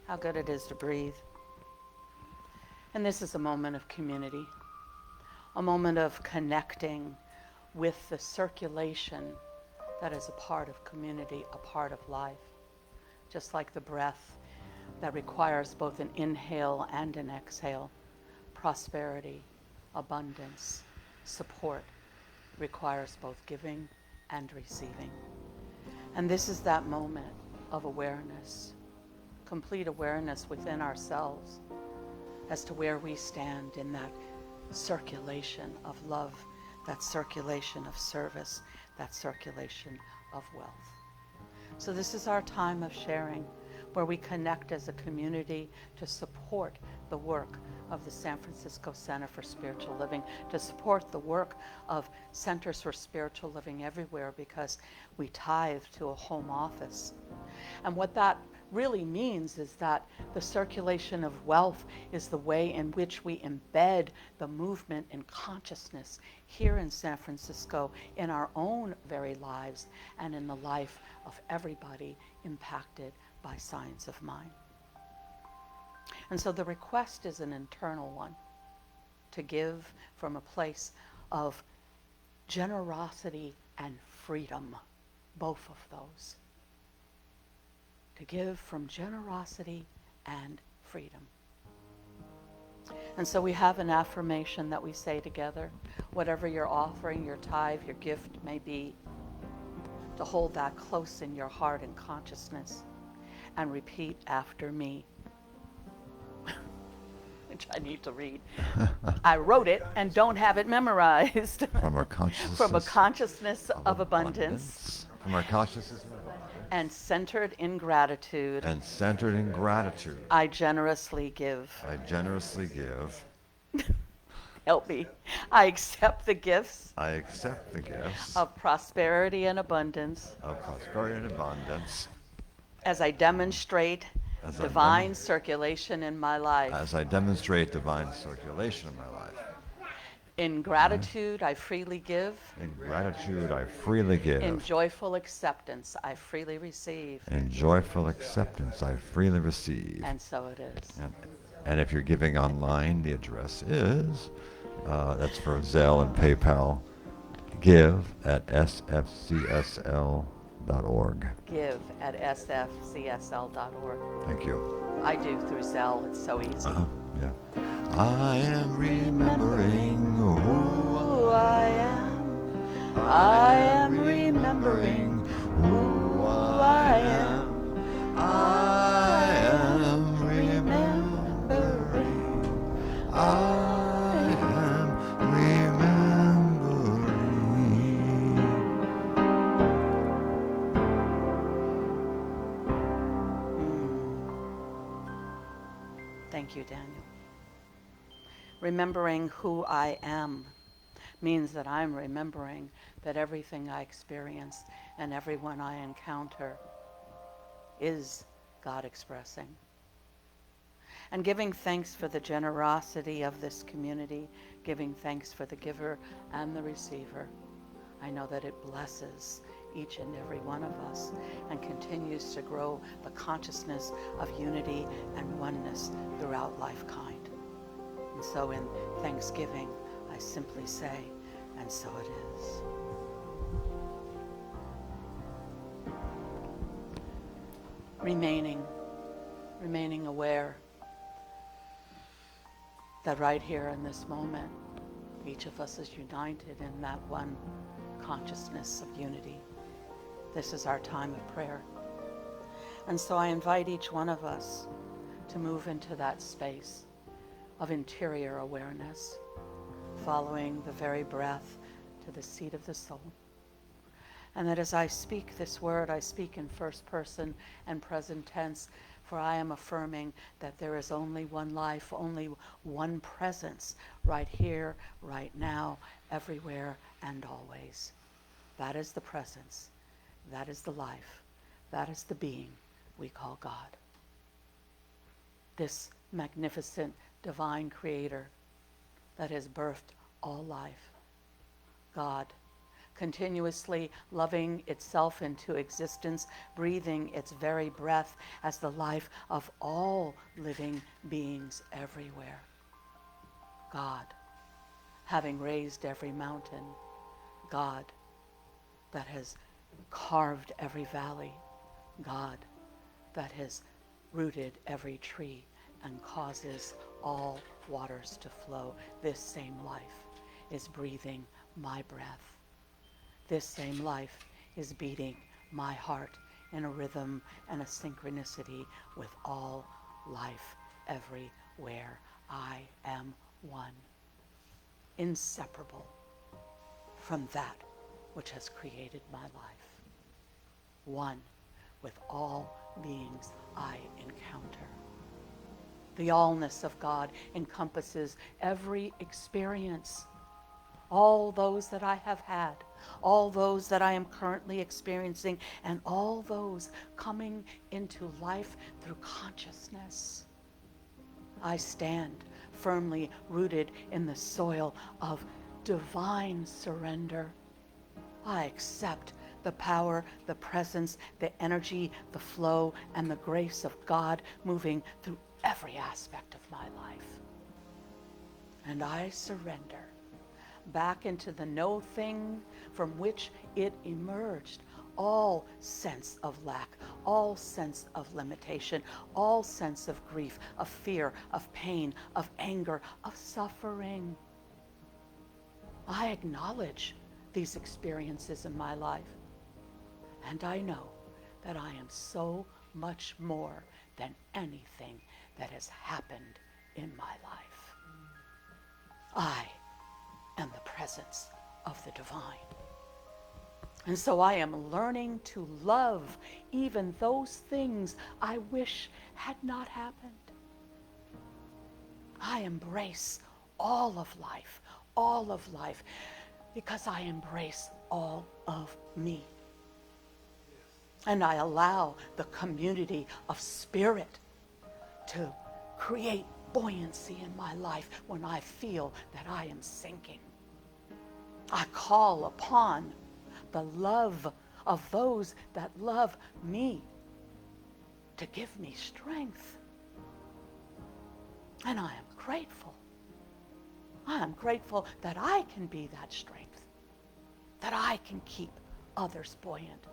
how good it is to breathe. And this is a moment of community, a moment of connecting with the circulation that is a part of community, a part of life. Just like the breath that requires both an inhale and an exhale, prosperity, abundance, support requires both giving and receiving. And this is that moment of awareness, complete awareness within ourselves as to where we stand in that circulation of love, that circulation of service, that circulation of wealth. So this is our time of sharing, where we connect as a community to support the work of the San Francisco Center for Spiritual Living, to support the work of Centers for Spiritual Living everywhere, because we tithe to a home office. And what that really means is that the circulation of wealth is the way in which we embed the movement in consciousness here in San Francisco, in our own very lives, and in the life of everybody impacted by Science of Mind. And so the request is an internal one, to give from a place of generosity and freedom, both of those. To give from generosity and freedom. And so we have an affirmation that we say together, whatever your offering, your tithe, your gift may be, to hold that close in your heart and consciousness and repeat after me, which I need to read. I wrote it and don't have it memorized. From our consciousness. From a consciousness of abundance. From our consciousness of abundance. And centered in gratitude. And centered in gratitude. I generously give. I generously give. Help me. I accept the gifts. I accept the gifts. Of prosperity and abundance. Of prosperity and abundance. As I demonstrate divine circulation in my life. As I demonstrate divine circulation in my life. In gratitude, I freely give. In gratitude, I freely give. In joyful acceptance, I freely receive. In joyful acceptance, I freely receive. And so it is. And if you're giving online, the address is, that's for Zelle and PayPal, give@sfcsl.org. Give@sfcsl.org. Thank you. I do through Zelle. It's so easy. Yeah. I am remembering who I am. I am remembering who I am. I am remembering. I am remembering. Thank you, Daniel. Remembering who I am means that I'm remembering that everything I experience and everyone I encounter is God expressing. And giving thanks for the generosity of this community, giving thanks for the giver and the receiver. I know that it blesses each and every one of us and continues to grow the consciousness of unity and oneness throughout lifekind. And so in thanksgiving, I simply say, and so it is. Remaining aware that right here in this moment, each of us is united in that one consciousness of unity. This is our time of prayer. And so I invite each one of us to move into that space of interior awareness, following the very breath to the seat of the soul. And that as I speak this word, I speak in first person and present tense, for I am affirming that there is only one life, only one presence, right here, right now, everywhere, and always. That is the presence. That is the life. That is the being we call God. This magnificent divine creator that has birthed all life. God, continuously loving itself into existence, breathing its very breath as the life of all living beings everywhere. God, having raised every mountain. God, that has carved every valley. God, that has rooted every tree and causes all waters to flow. This same life is breathing my breath. This same life is beating my heart in a rhythm and a synchronicity with all life everywhere. I am one, inseparable from that which has created my life. One with all beings I encounter. The allness of God encompasses every experience, all those that I have had, all those that I am currently experiencing, and all those coming into life through consciousness. I stand firmly rooted in the soil of divine surrender. I accept the power, the presence, the energy, the flow, and the grace of God moving through every aspect of my life. And I surrender back into the no thing from which it emerged, all sense of lack, all sense of limitation, all sense of grief, of fear, of pain, of anger, of suffering. I acknowledge these experiences in my life. And I know that I am so much more than anything that has happened in my life. I am the presence of the divine. And so I am learning to love even those things I wish had not happened. I embrace all of life, because I embrace all of me. And I allow the community of spirit to create buoyancy in my life when I feel that I am sinking. I call upon the love of those that love me to give me strength. And I am grateful. I am grateful that I can be that strength, that I can keep others buoyant.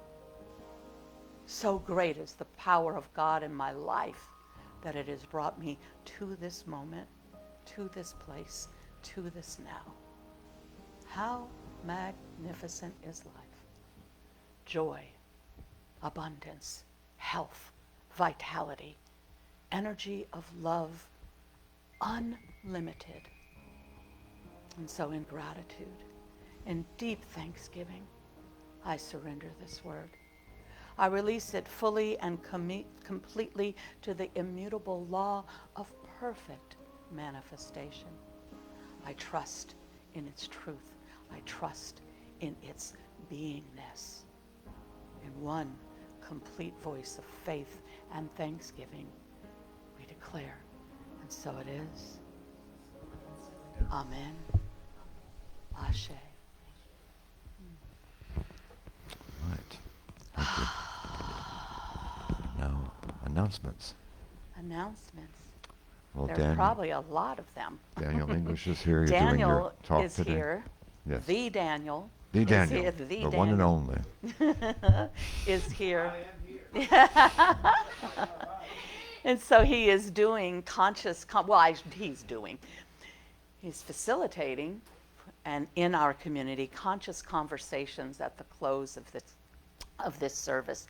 So great is the power of God in my life that it has brought me to this moment, to this place, to this now. How magnificent is life? Joy, abundance, health, vitality, energy of love, unlimited. And so in gratitude, in deep thanksgiving, I surrender this word. I release it fully and completely to the immutable law of perfect manifestation. I trust in its truth. I trust in its beingness. In one complete voice of faith and thanksgiving, we declare, and so it is. Amen. Ashe. Right. Thank you. Now, announcements. Announcements. Well, There's probably a lot of them. Daniel English is here. You're doing your Daniel talk is today. here. Yes. The Daniel. The is Daniel, here. the one and only. Is here. And so he is doing he's facilitating and in our community conscious conversations at the close of this service.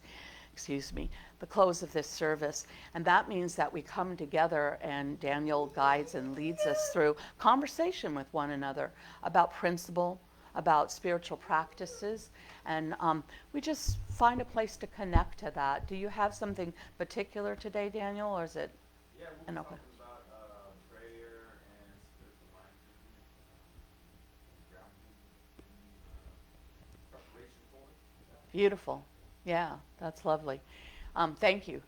The close of this service. And that means that we come together and Daniel guides and leads us through conversation with one another about principle, about spiritual practices, and we just find a place to connect to that. Do you have something particular today, Daniel, or is it? Yeah, we're talking about prayer and spiritual mind preparation for it. Beautiful. Yeah, that's lovely. Thank you.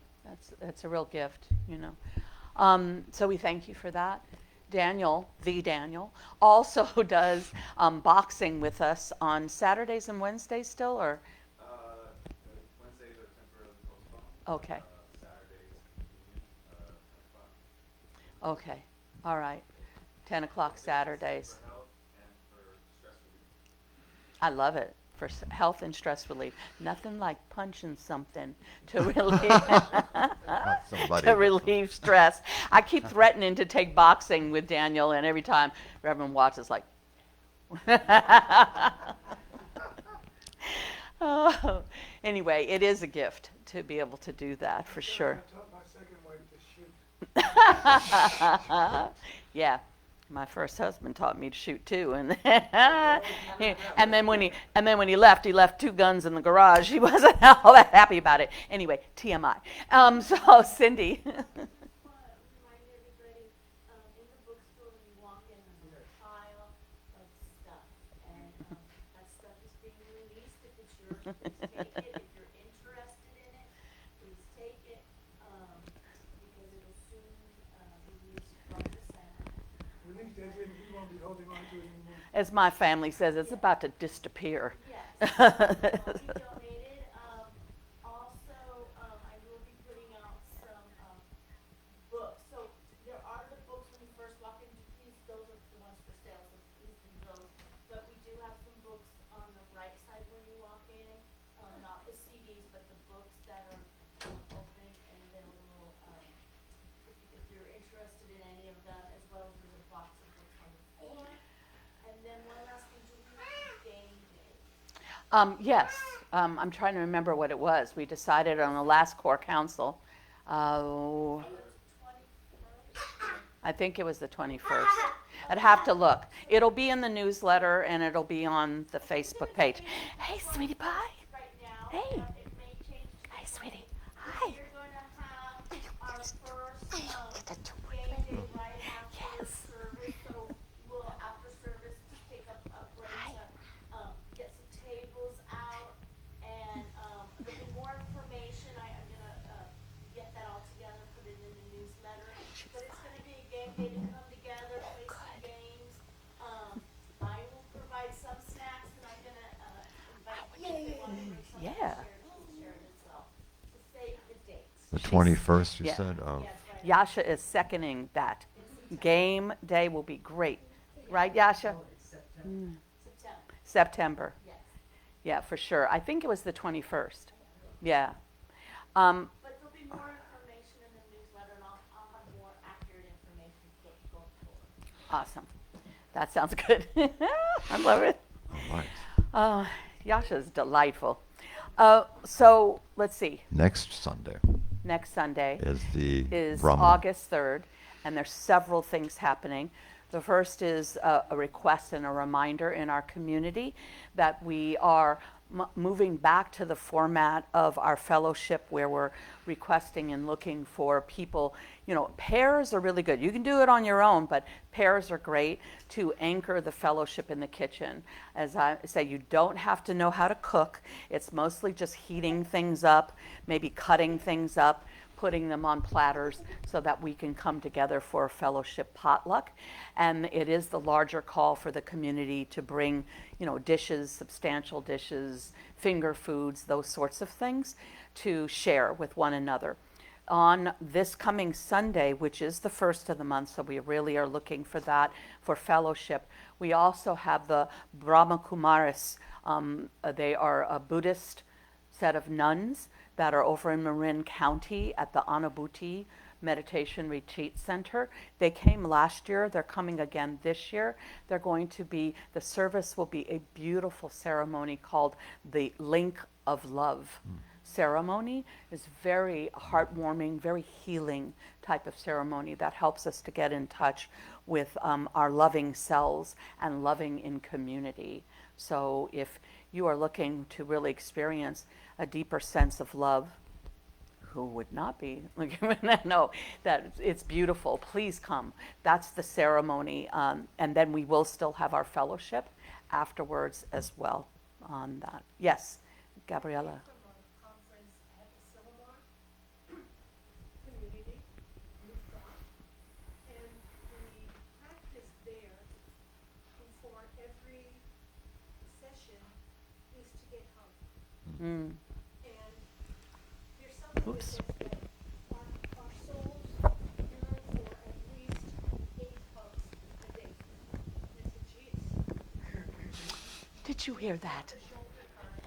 That's a real gift, you know. So we thank you for that. Daniel, the Daniel, also does boxing with us on Saturdays and Wednesdays still, or? Wednesdays are temporarily postponed. Okay. Saturdays continue, 10 o'clock. Okay. All right. 10 o'clock Saturdays. For health and for stress relief. I love it. For health and stress relief. Nothing like punching something to relieve stress. I keep threatening to take boxing with Daniel, and every time Reverend Watts is like, oh. Anyway, it is a gift to be able to do that for sure. I taught my second wife to shoot. Yeah. My first husband taught me to shoot too, and and then when he left 2 guns in the garage. He wasn't all that happy about it. Anyway, TMI. So Cindy. Remind everybody, in the bookstore when you walk in, there's a pile of stuff, and that stuff is being released. If it's yours, please take it. If you're interested in it, please take it, because it'll soon be released from the center. Released as in we won't be holding on to it anymore. As my family says, it's about to disappear. Yes, it'll be donated. Also, I will be putting out some books. So there are the books when you first walk in. Please, those are the ones for sale. So please do those. But we do have some books on the right side when you walk in. Not the CDs, but the books that are Yes, I'm trying to remember what it was. We decided on the last core council. Uh, I think it was the 21st. I'd have to look. It'll be in the newsletter and it'll be on the Facebook page. Hey, sweetie pie. Right now, Hey. it may change to Hi, sweetie. Hi. Hi. You're gonna have our first, game day right after Yes. service, so we'll, after service, just take a break to, get some tables out, and, there'll be more information, I'm gonna, get that all together, put it in the newsletter, but it's gonna be a game day to come together, play some games, I will provide some snacks, and I'm gonna, invite you if they wanna bring something to Yeah. share it as well, to save the dates. The 21st, you Yeah. said? Oh, Yes, right. Yasha is seconding that. Game day will be great. Right, Yasha? September, September. yes. Yeah, for sure. I think it was the 21st. Yeah. But there'll be more information in the newsletter, and I'll have more accurate information going forward. Awesome. That sounds good. I love it. all right. Yasha's delightful. So let's see. Next Sunday Next Sunday is Brahma. August 3rd, and there's several things happening. The first is a request and a reminder in our community that we are moving back to the format of our fellowship where we're requesting and looking for people. You know, pairs are really good. You can do it on your own, but pairs are great to anchor the fellowship in the kitchen. As I say, you don't have to know how to cook. It's mostly just heating things up, maybe cutting things up, putting them on platters so that we can come together for a fellowship potluck. And it is the larger call for the community to bring, you know, dishes, substantial dishes, finger foods, those sorts of things to share with one another. On this coming Sunday, which is the first of the month, so we really are looking for that for fellowship, we also have the Brahma Kumaris. They are a Buddhist set of nuns that are over in Marin County at the Anubhuti Meditation Retreat Center. They came last year. They're coming again this year. They're going to be, the service will be a beautiful ceremony called the Link of Love. Ceremony is very heartwarming, very healing type of ceremony that helps us to get in touch with our loving selves and loving in community. So if you are looking to really experience a deeper sense of love, who would not be? No, that it's beautiful. Please come. That's the ceremony, and then we will still have our fellowship afterwards as well on that. Yes, Gabriella. From a conference at the Silmar community, rooftop, and the practice there before every session is to get hugged. Mm. And there's something that Oops. says that our souls yearn for at least 8 hugs a day. And I said, geez, Did you hear that?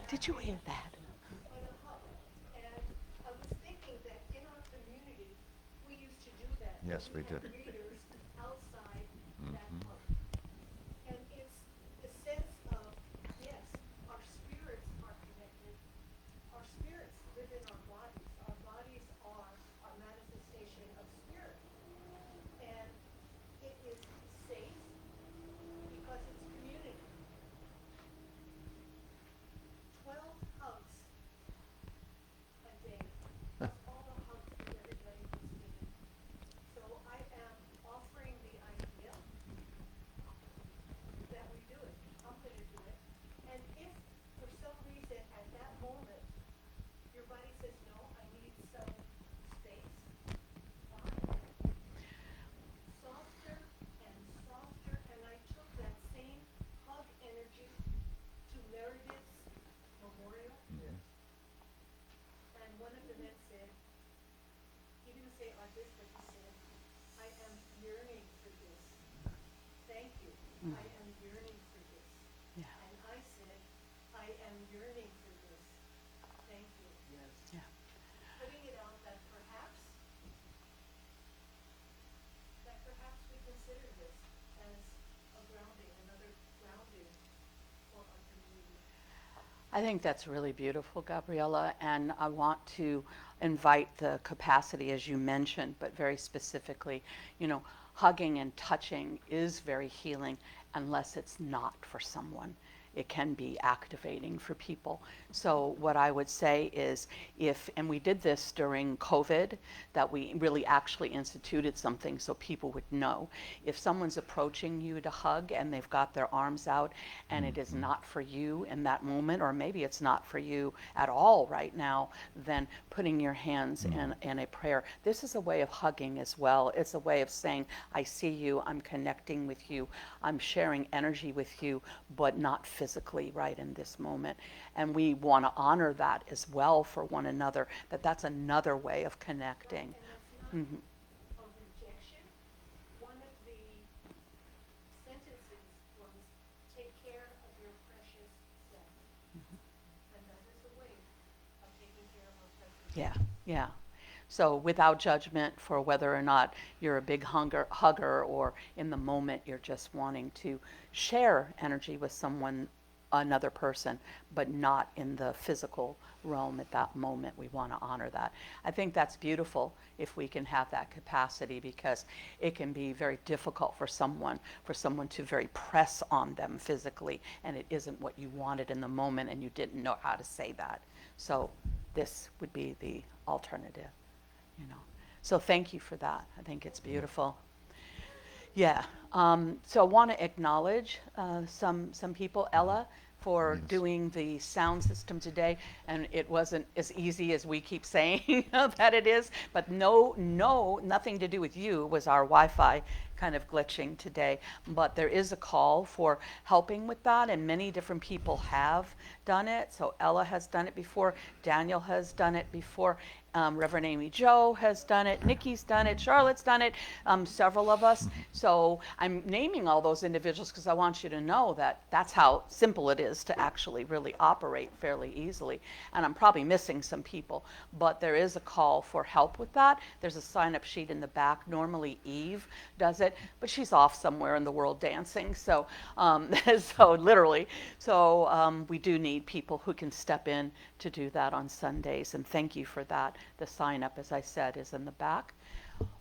Did you hear that? what a hug. And I was thinking that in our community, we used to do that. Yes, we had did. readers outside that Mhm. hug. And it's the sense of, yes, our spirits are connected. Our spirits live in our bodies. Our bodies are our manifestation of spirit. And it is safe because it's community. 12 hugs a day. That's all the hugs that everybody was given. So I am offering the idea that we do it. I'm gonna do it. And if for some reason at that moment your body says, no, I need some space, fine. Softer and softer, and I took that same hug energy to Meredith's memorial. And one of the men said, he didn't say it like this, but he said, I am yearning for this. Thank you. I am yearning for this. Yeah. And I said, I am yearning for this. Thank you. Yeah. Putting it out that perhaps we consider this as a grounding, another grounding for our community. I think that's really beautiful, Gabriella, and I want to invite the capacity, as you mentioned, but very specifically, hugging and touching is very healing unless it's not for someone. It can be activating for people. So what I would say is and we did this during COVID, that we really actually instituted something so people would know. If someone's approaching you to hug and they've got their arms out and it is not for you in that moment, or maybe it's not for you at all right now, then putting your hands in a prayer. This is a way of hugging as well. It's a way of saying, I see you, I'm connecting with you, I'm sharing energy with you, but not physically right in this moment. And we want to honor that as well for one another, that's another way of connecting. And that's not of rejection. One of the sentences was, take care of your precious self. And that is a way of taking care of our precious self. Yeah. So without judgment for whether or not you're a big hugger, or in the moment you're just wanting to share energy with another person, but not in the physical realm at that moment. We want to honor that. I think that's beautiful if we can have that capacity, because it can be very difficult for someone to very press on them physically, and it isn't what you wanted in the moment and you didn't know how to say that. So this would be the alternative. So thank you for that. I think it's beautiful. Yeah. So I want to acknowledge some people, Ella, for doing the sound system today, and it wasn't as easy as we keep saying that it is, but nothing to do with you. It was our Wi-Fi kind of glitching today, but there is a call for helping with that, and many different people have done it. So Ella has done it before, Daniel has done it before, Reverend Amy Jo has done it, Nikki's done it, Charlotte's done it, several of us. So I'm naming all those individuals because I want you to know that that's how simple it is to actually really operate fairly easily. And I'm probably missing some people, but there is a call for help with that. There's a sign-up sheet in the back. Normally Eve does it, but she's off somewhere in the world dancing. So, we do need people who can step in to do that on Sundays, and thank you for that. The sign-up, as I said, is in the back.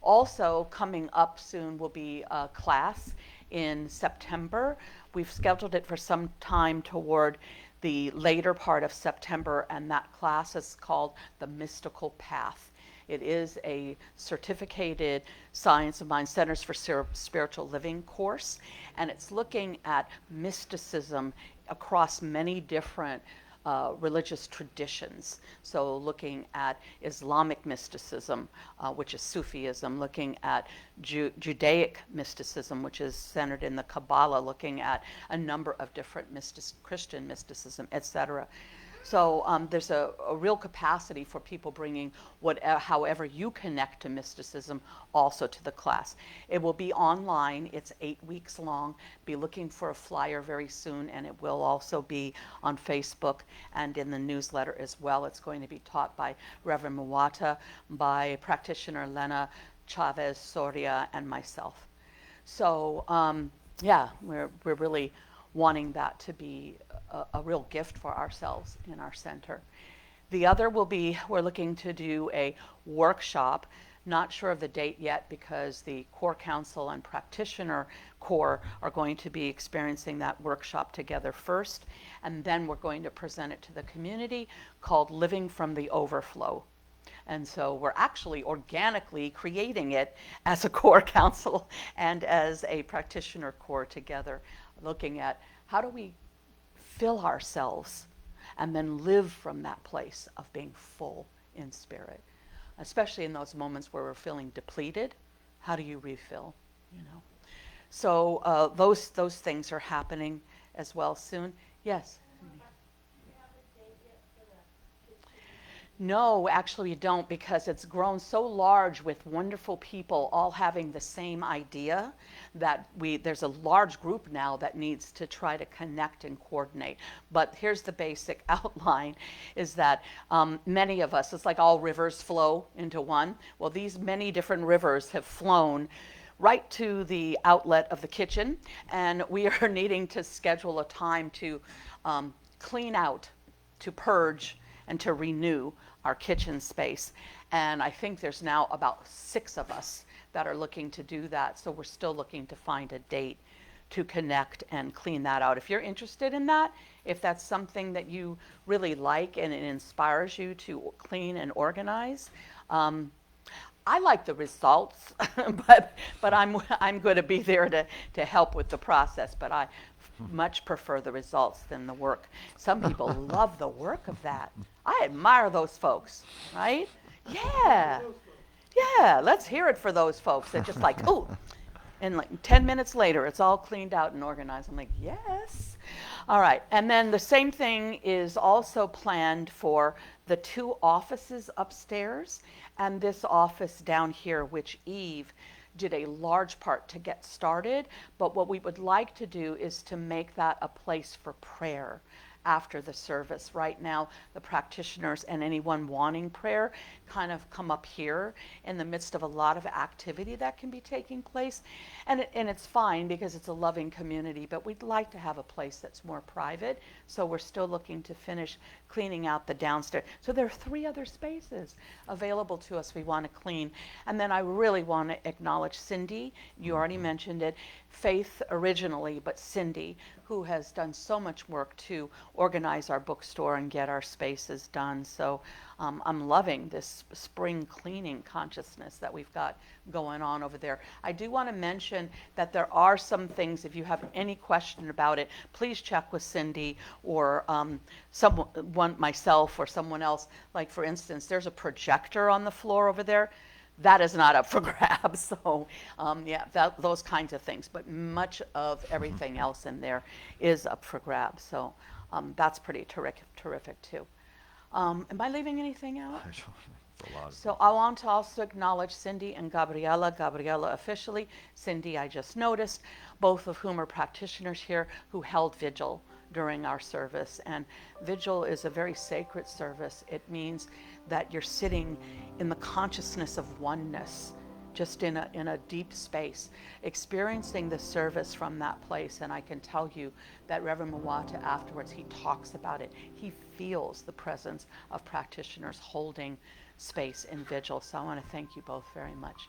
Also, coming up soon will be a class in September. We've scheduled it for some time toward the later part of September, and that class is called The Mystical Path. It is a certificated Science of Mind Centers for Spiritual Living course, and it's looking at mysticism across many different religious traditions. So looking at Islamic mysticism, which is Sufism, looking at Judaic mysticism, which is centered in the Kabbalah, looking at a number of different Christian mysticism, etc. So there's a real capacity for people bringing however you connect to mysticism also to the class. It will be online. It's 8 weeks long. Be looking for a flyer very soon, and it will also be on Facebook and in the newsletter as well. It's going to be taught by Reverend Muwata, by practitioner Lena Chavez Soria, and myself. So we're really wanting that to be a real gift for ourselves in our center. The other will be, we're looking to do a workshop, not sure of the date yet because the core council and practitioner core are going to be experiencing that workshop together first, and then we're going to present it to the community, called Living from the Overflow. And so we're actually organically creating it as a core council and as a practitioner core together, looking at how do we fill ourselves and then live from that place of being full in spirit, especially in those moments where we're feeling depleted. How do you refill? So those things are happening as well soon. Yes. No, actually you don't, because it's grown so large with wonderful people all having the same idea that there's a large group now that needs to try to connect and coordinate. But here's the basic outline, is that many of us, it's like all rivers flow into one. Well, these many different rivers have flown right to the outlet of the kitchen, and we are needing to schedule a time to clean out to purge and to renew our kitchen space. And I think there's now about 6 of us that are looking to do that. So we're still looking to find a date to connect and clean that out. If you're interested in that, if that's something that you really like and it inspires you to clean and organize, I like the results, but I'm going to be there to help with the process. But I much prefer the results than the work. Some people love the work of that. I admire those folks, right? Yeah, yeah. Let's hear it for those folks that just like, oh, and like 10 minutes later, it's all cleaned out and organized. I'm like, yes. All right. And then the same thing is also planned for the 2 offices upstairs and this office down here, which Eve did a large part to get started. But what we would like to do is to make that a place for prayer after the service. Right now, the practitioners and anyone wanting prayer kind of come up here in the midst of a lot of activity that can be taking place. And it's fine because it's a loving community, but we'd like to have a place that's more private. So we're still looking to finish cleaning out the downstairs. So there are 3 other spaces available to us we want to clean. And then I really want to acknowledge Cindy. You already mentioned it. Faith originally, but Cindy, who has done so much work to organize our bookstore and get our spaces done. So I'm loving this spring cleaning consciousness that we've got going on over there. I do want to mention that there are some things, if you have any question about it, please check with Cindy or myself or someone else. Like, for instance, there's a projector on the floor over there. That is not up for grabs. So, those kinds of things. But much of everything else in there is up for grabs. So that's pretty terrific too. Am I leaving anything out? So I want to also acknowledge Cindy and Gabriela. Gabriela officially, Cindy I just noticed, both of whom are practitioners here who held vigil during our service. And vigil is a very sacred service. It means that you're sitting in the consciousness of oneness, just in a deep space, experiencing the service from that place. And I can tell you that Reverend Mwata afterwards, he talks about it. He feels the presence of practitioners holding space in vigil. So I want to thank you both very much.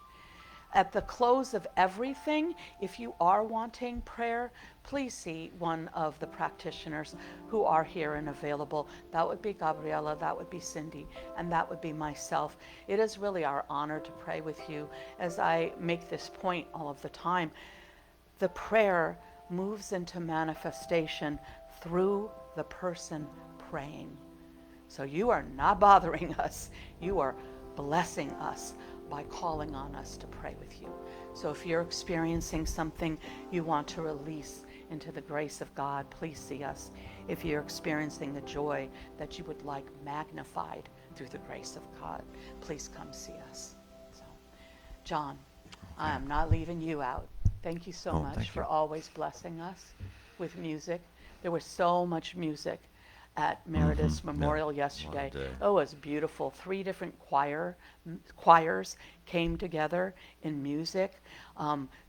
At the close of everything, if you are wanting prayer, please see one of the practitioners who are here and available. That would be Gabriela, that would be Cindy, and that would be myself. It is really our honor to pray with you. As I make this point all of the time, the prayer moves into manifestation through the person praying. So you are not bothering us. You are blessing us by calling on us to pray with you. So if you're experiencing something you want to release into the grace of God, please see us. If you're experiencing the joy that you would like magnified through the grace of God, please come see us. So, John, I am not leaving you out. Thank you so much for always blessing us with music. There was so much music at Meredith's memorial yesterday. Oh, it was beautiful. 3 different choirs came together in music.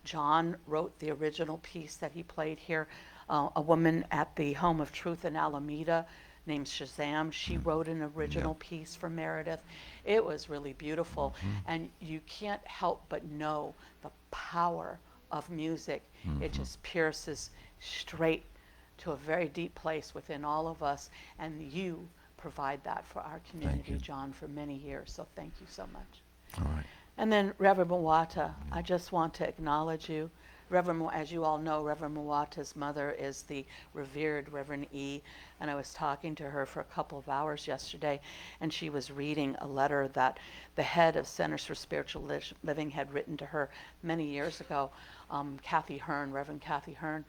John wrote the original piece that he played here. A woman at the Home of Truth in Alameda named Shazam, she wrote an original piece for Meredith. It was really beautiful. And you can't help but know the power of music. It just pierces straight to a very deep place within all of us, and you provide that for our community, John, for many years. So thank you so much. All right. And then Reverend Mwata, I just want to acknowledge you. As you all know, Reverend Mwata's mother is the revered Reverend E, and I was talking to her for a couple of hours yesterday, and she was reading a letter that the head of Centers for Spiritual Living had written to her many years ago, Reverend Kathy Hearn,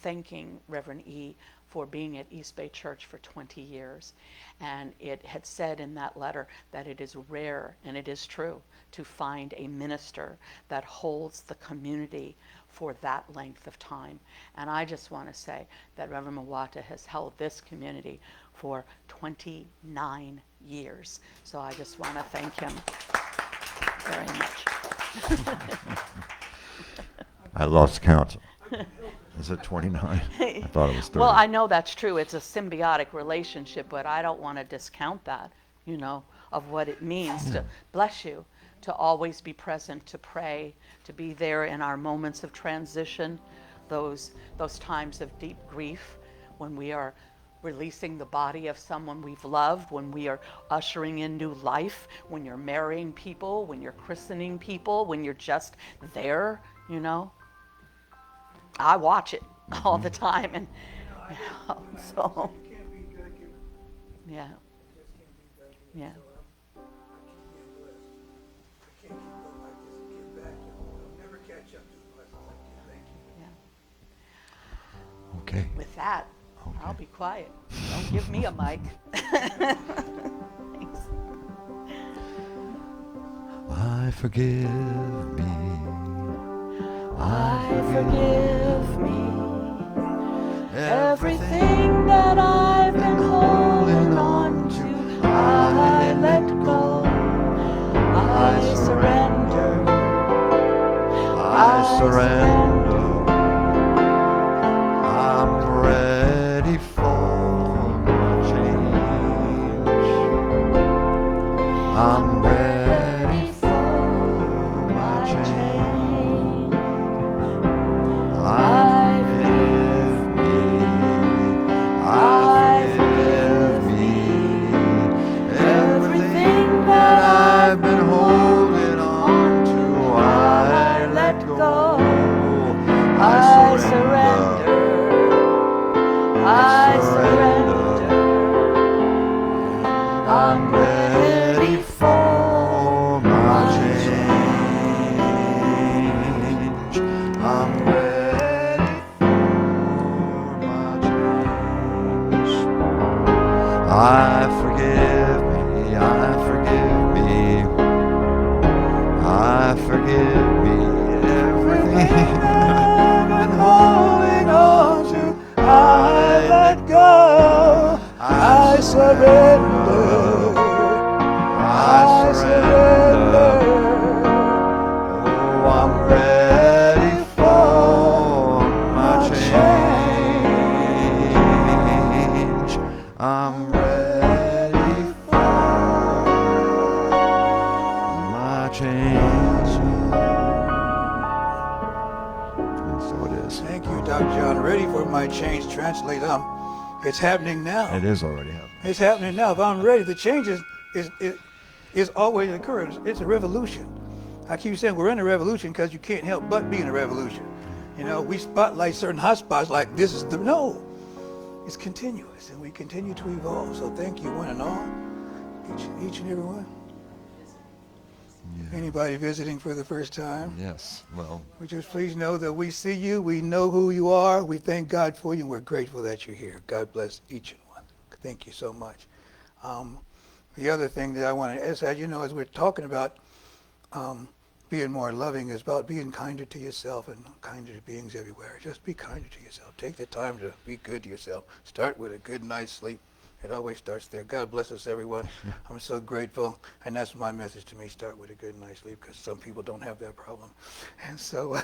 thanking Reverend E for being at East Bay Church for 20 years. And it had said in that letter that it is rare, and it is true, to find a minister that holds the community for that length of time. And I just want to say that Reverend Mwata has held this community for 29 years. So I just want to thank him very much. I lost count. Is it 29? I thought it was 30. Well, I know that's true. It's a symbiotic relationship, but I don't want to discount that, of what it means to, bless you, to always be present, to pray, to be there in our moments of transition, those times of deep grief when we are releasing the body of someone we've loved, when we are ushering in new life, when you're marrying people, when you're christening people, when you're just there. I watch it all the time, and so You can't be good giver. yeah, You just can't be God giver. yeah, So I keep being blessed. I can't keep going like this and give back to them. I'll never catch up to the blessings I give. Thank you. yeah. Okay. With that, I'll Okay. be quiet. Don't give me a mic. Thanks. I forgive me. I forgive me everything that I've been holding on to. I let go. I surrender. I surrender. I'm ready for change. I'm ready for my change. I forgive me. I forgive me. Everything that I've been holding on to, I let go. I surrender. I surrender. I'm ready for my change. I'm ready for my change. I forgive me. I forgive me. I forgive me. Everything I've been holding on to, I let go. I surrender. I surrender. Oh, I'm ready for my change. I'm ready for my change. And so it is. Thank you, Dr. John. Ready for my change. Translate. It's happening now. It is already happening. It's happening now. If I'm ready, the change is always occurring. It's a revolution. I keep saying we're in a revolution because you can't help but be in a revolution. We spotlight certain hotspots like this is no. It's continuous, and we continue to evolve. So thank you, one and all, each and every one. Yeah. Anybody visiting for the first time, Yes. Well, we just please know that we see you, we know who you are, we thank God for you, and we're grateful that you're here. God bless each and one. Thank you so much. The other thing that I want to add, as we're talking about being more loving, is about being kinder to yourself and kinder to beings everywhere. Just be kinder to yourself. Take the time to be good to yourself. Start with a good night's sleep. It always starts there. God bless us, everyone. I'm so grateful. And that's my message to me. Start with a good night's sleep, because some people don't have that problem. And so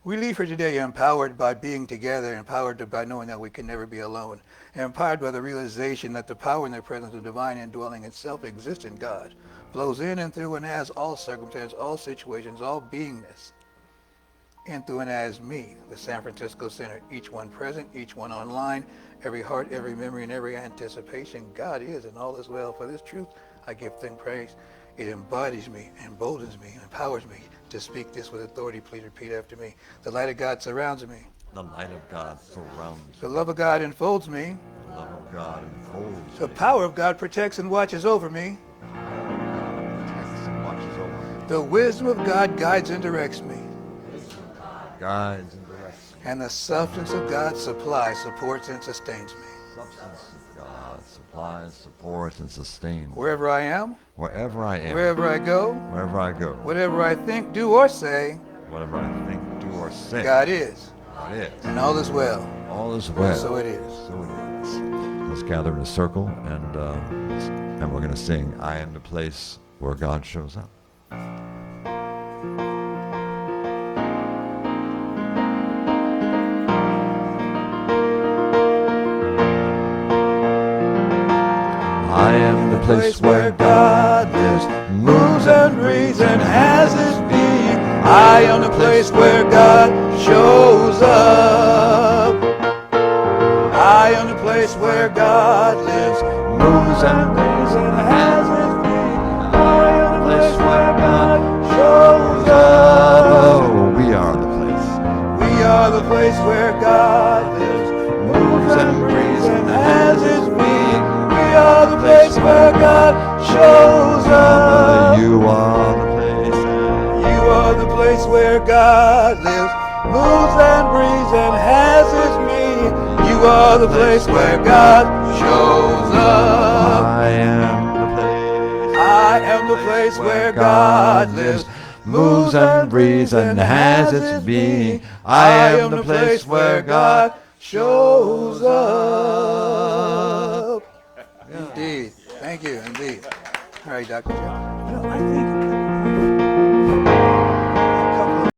we leave here today empowered by being together, empowered by knowing that we can never be alone, empowered by the realization that the power and the presence of divine indwelling itself exists in God, flows in and through and as all circumstances, all situations, all beingness, in through and as me, the San Francisco Center, each one present, each one online, every heart, every memory, and every anticipation. God is, and all is well. For this truth, I give thanks, praise. It embodies me, emboldens me, empowers me to speak this with authority. Please repeat after me. The light of God surrounds me. the light of God surrounds The me. love of God enfolds me. The love of God enfolds The me. power of God protects and watches over me. The power of God protects and watches over me. The wisdom of God guides and directs me. Guides and directs me. And the substance of God supplies, supports, and sustains me. Substance of God supplies, supports, and sustains. Wherever I am, Wherever I am. wherever I go, Wherever I go. whatever I think, do, or say, Whatever I think, do, or say. God is, God is. and all is well. All is well. So it is. So it is. Let's gather in a circle, and we're going to sing, I Am the Place Where God Shows Up. place where God lives, moves and breathes and has his being. I am the place where God shows up. I am the place where God lives, moves and breathes and has his being. I am the place where God shows up. Oh, we are the place. We are the place where God lives, moves and breathes and has his being. We are the place where God shows up. You are the place. You are the place where God lives, moves and breathes and has his being. You are the place where God shows up. I am the place. I am the place where God lives, moves and breathes and has its being. I am the place where God shows up. Indeed. Thank you. Indeed. All right, Dr. Joe. I think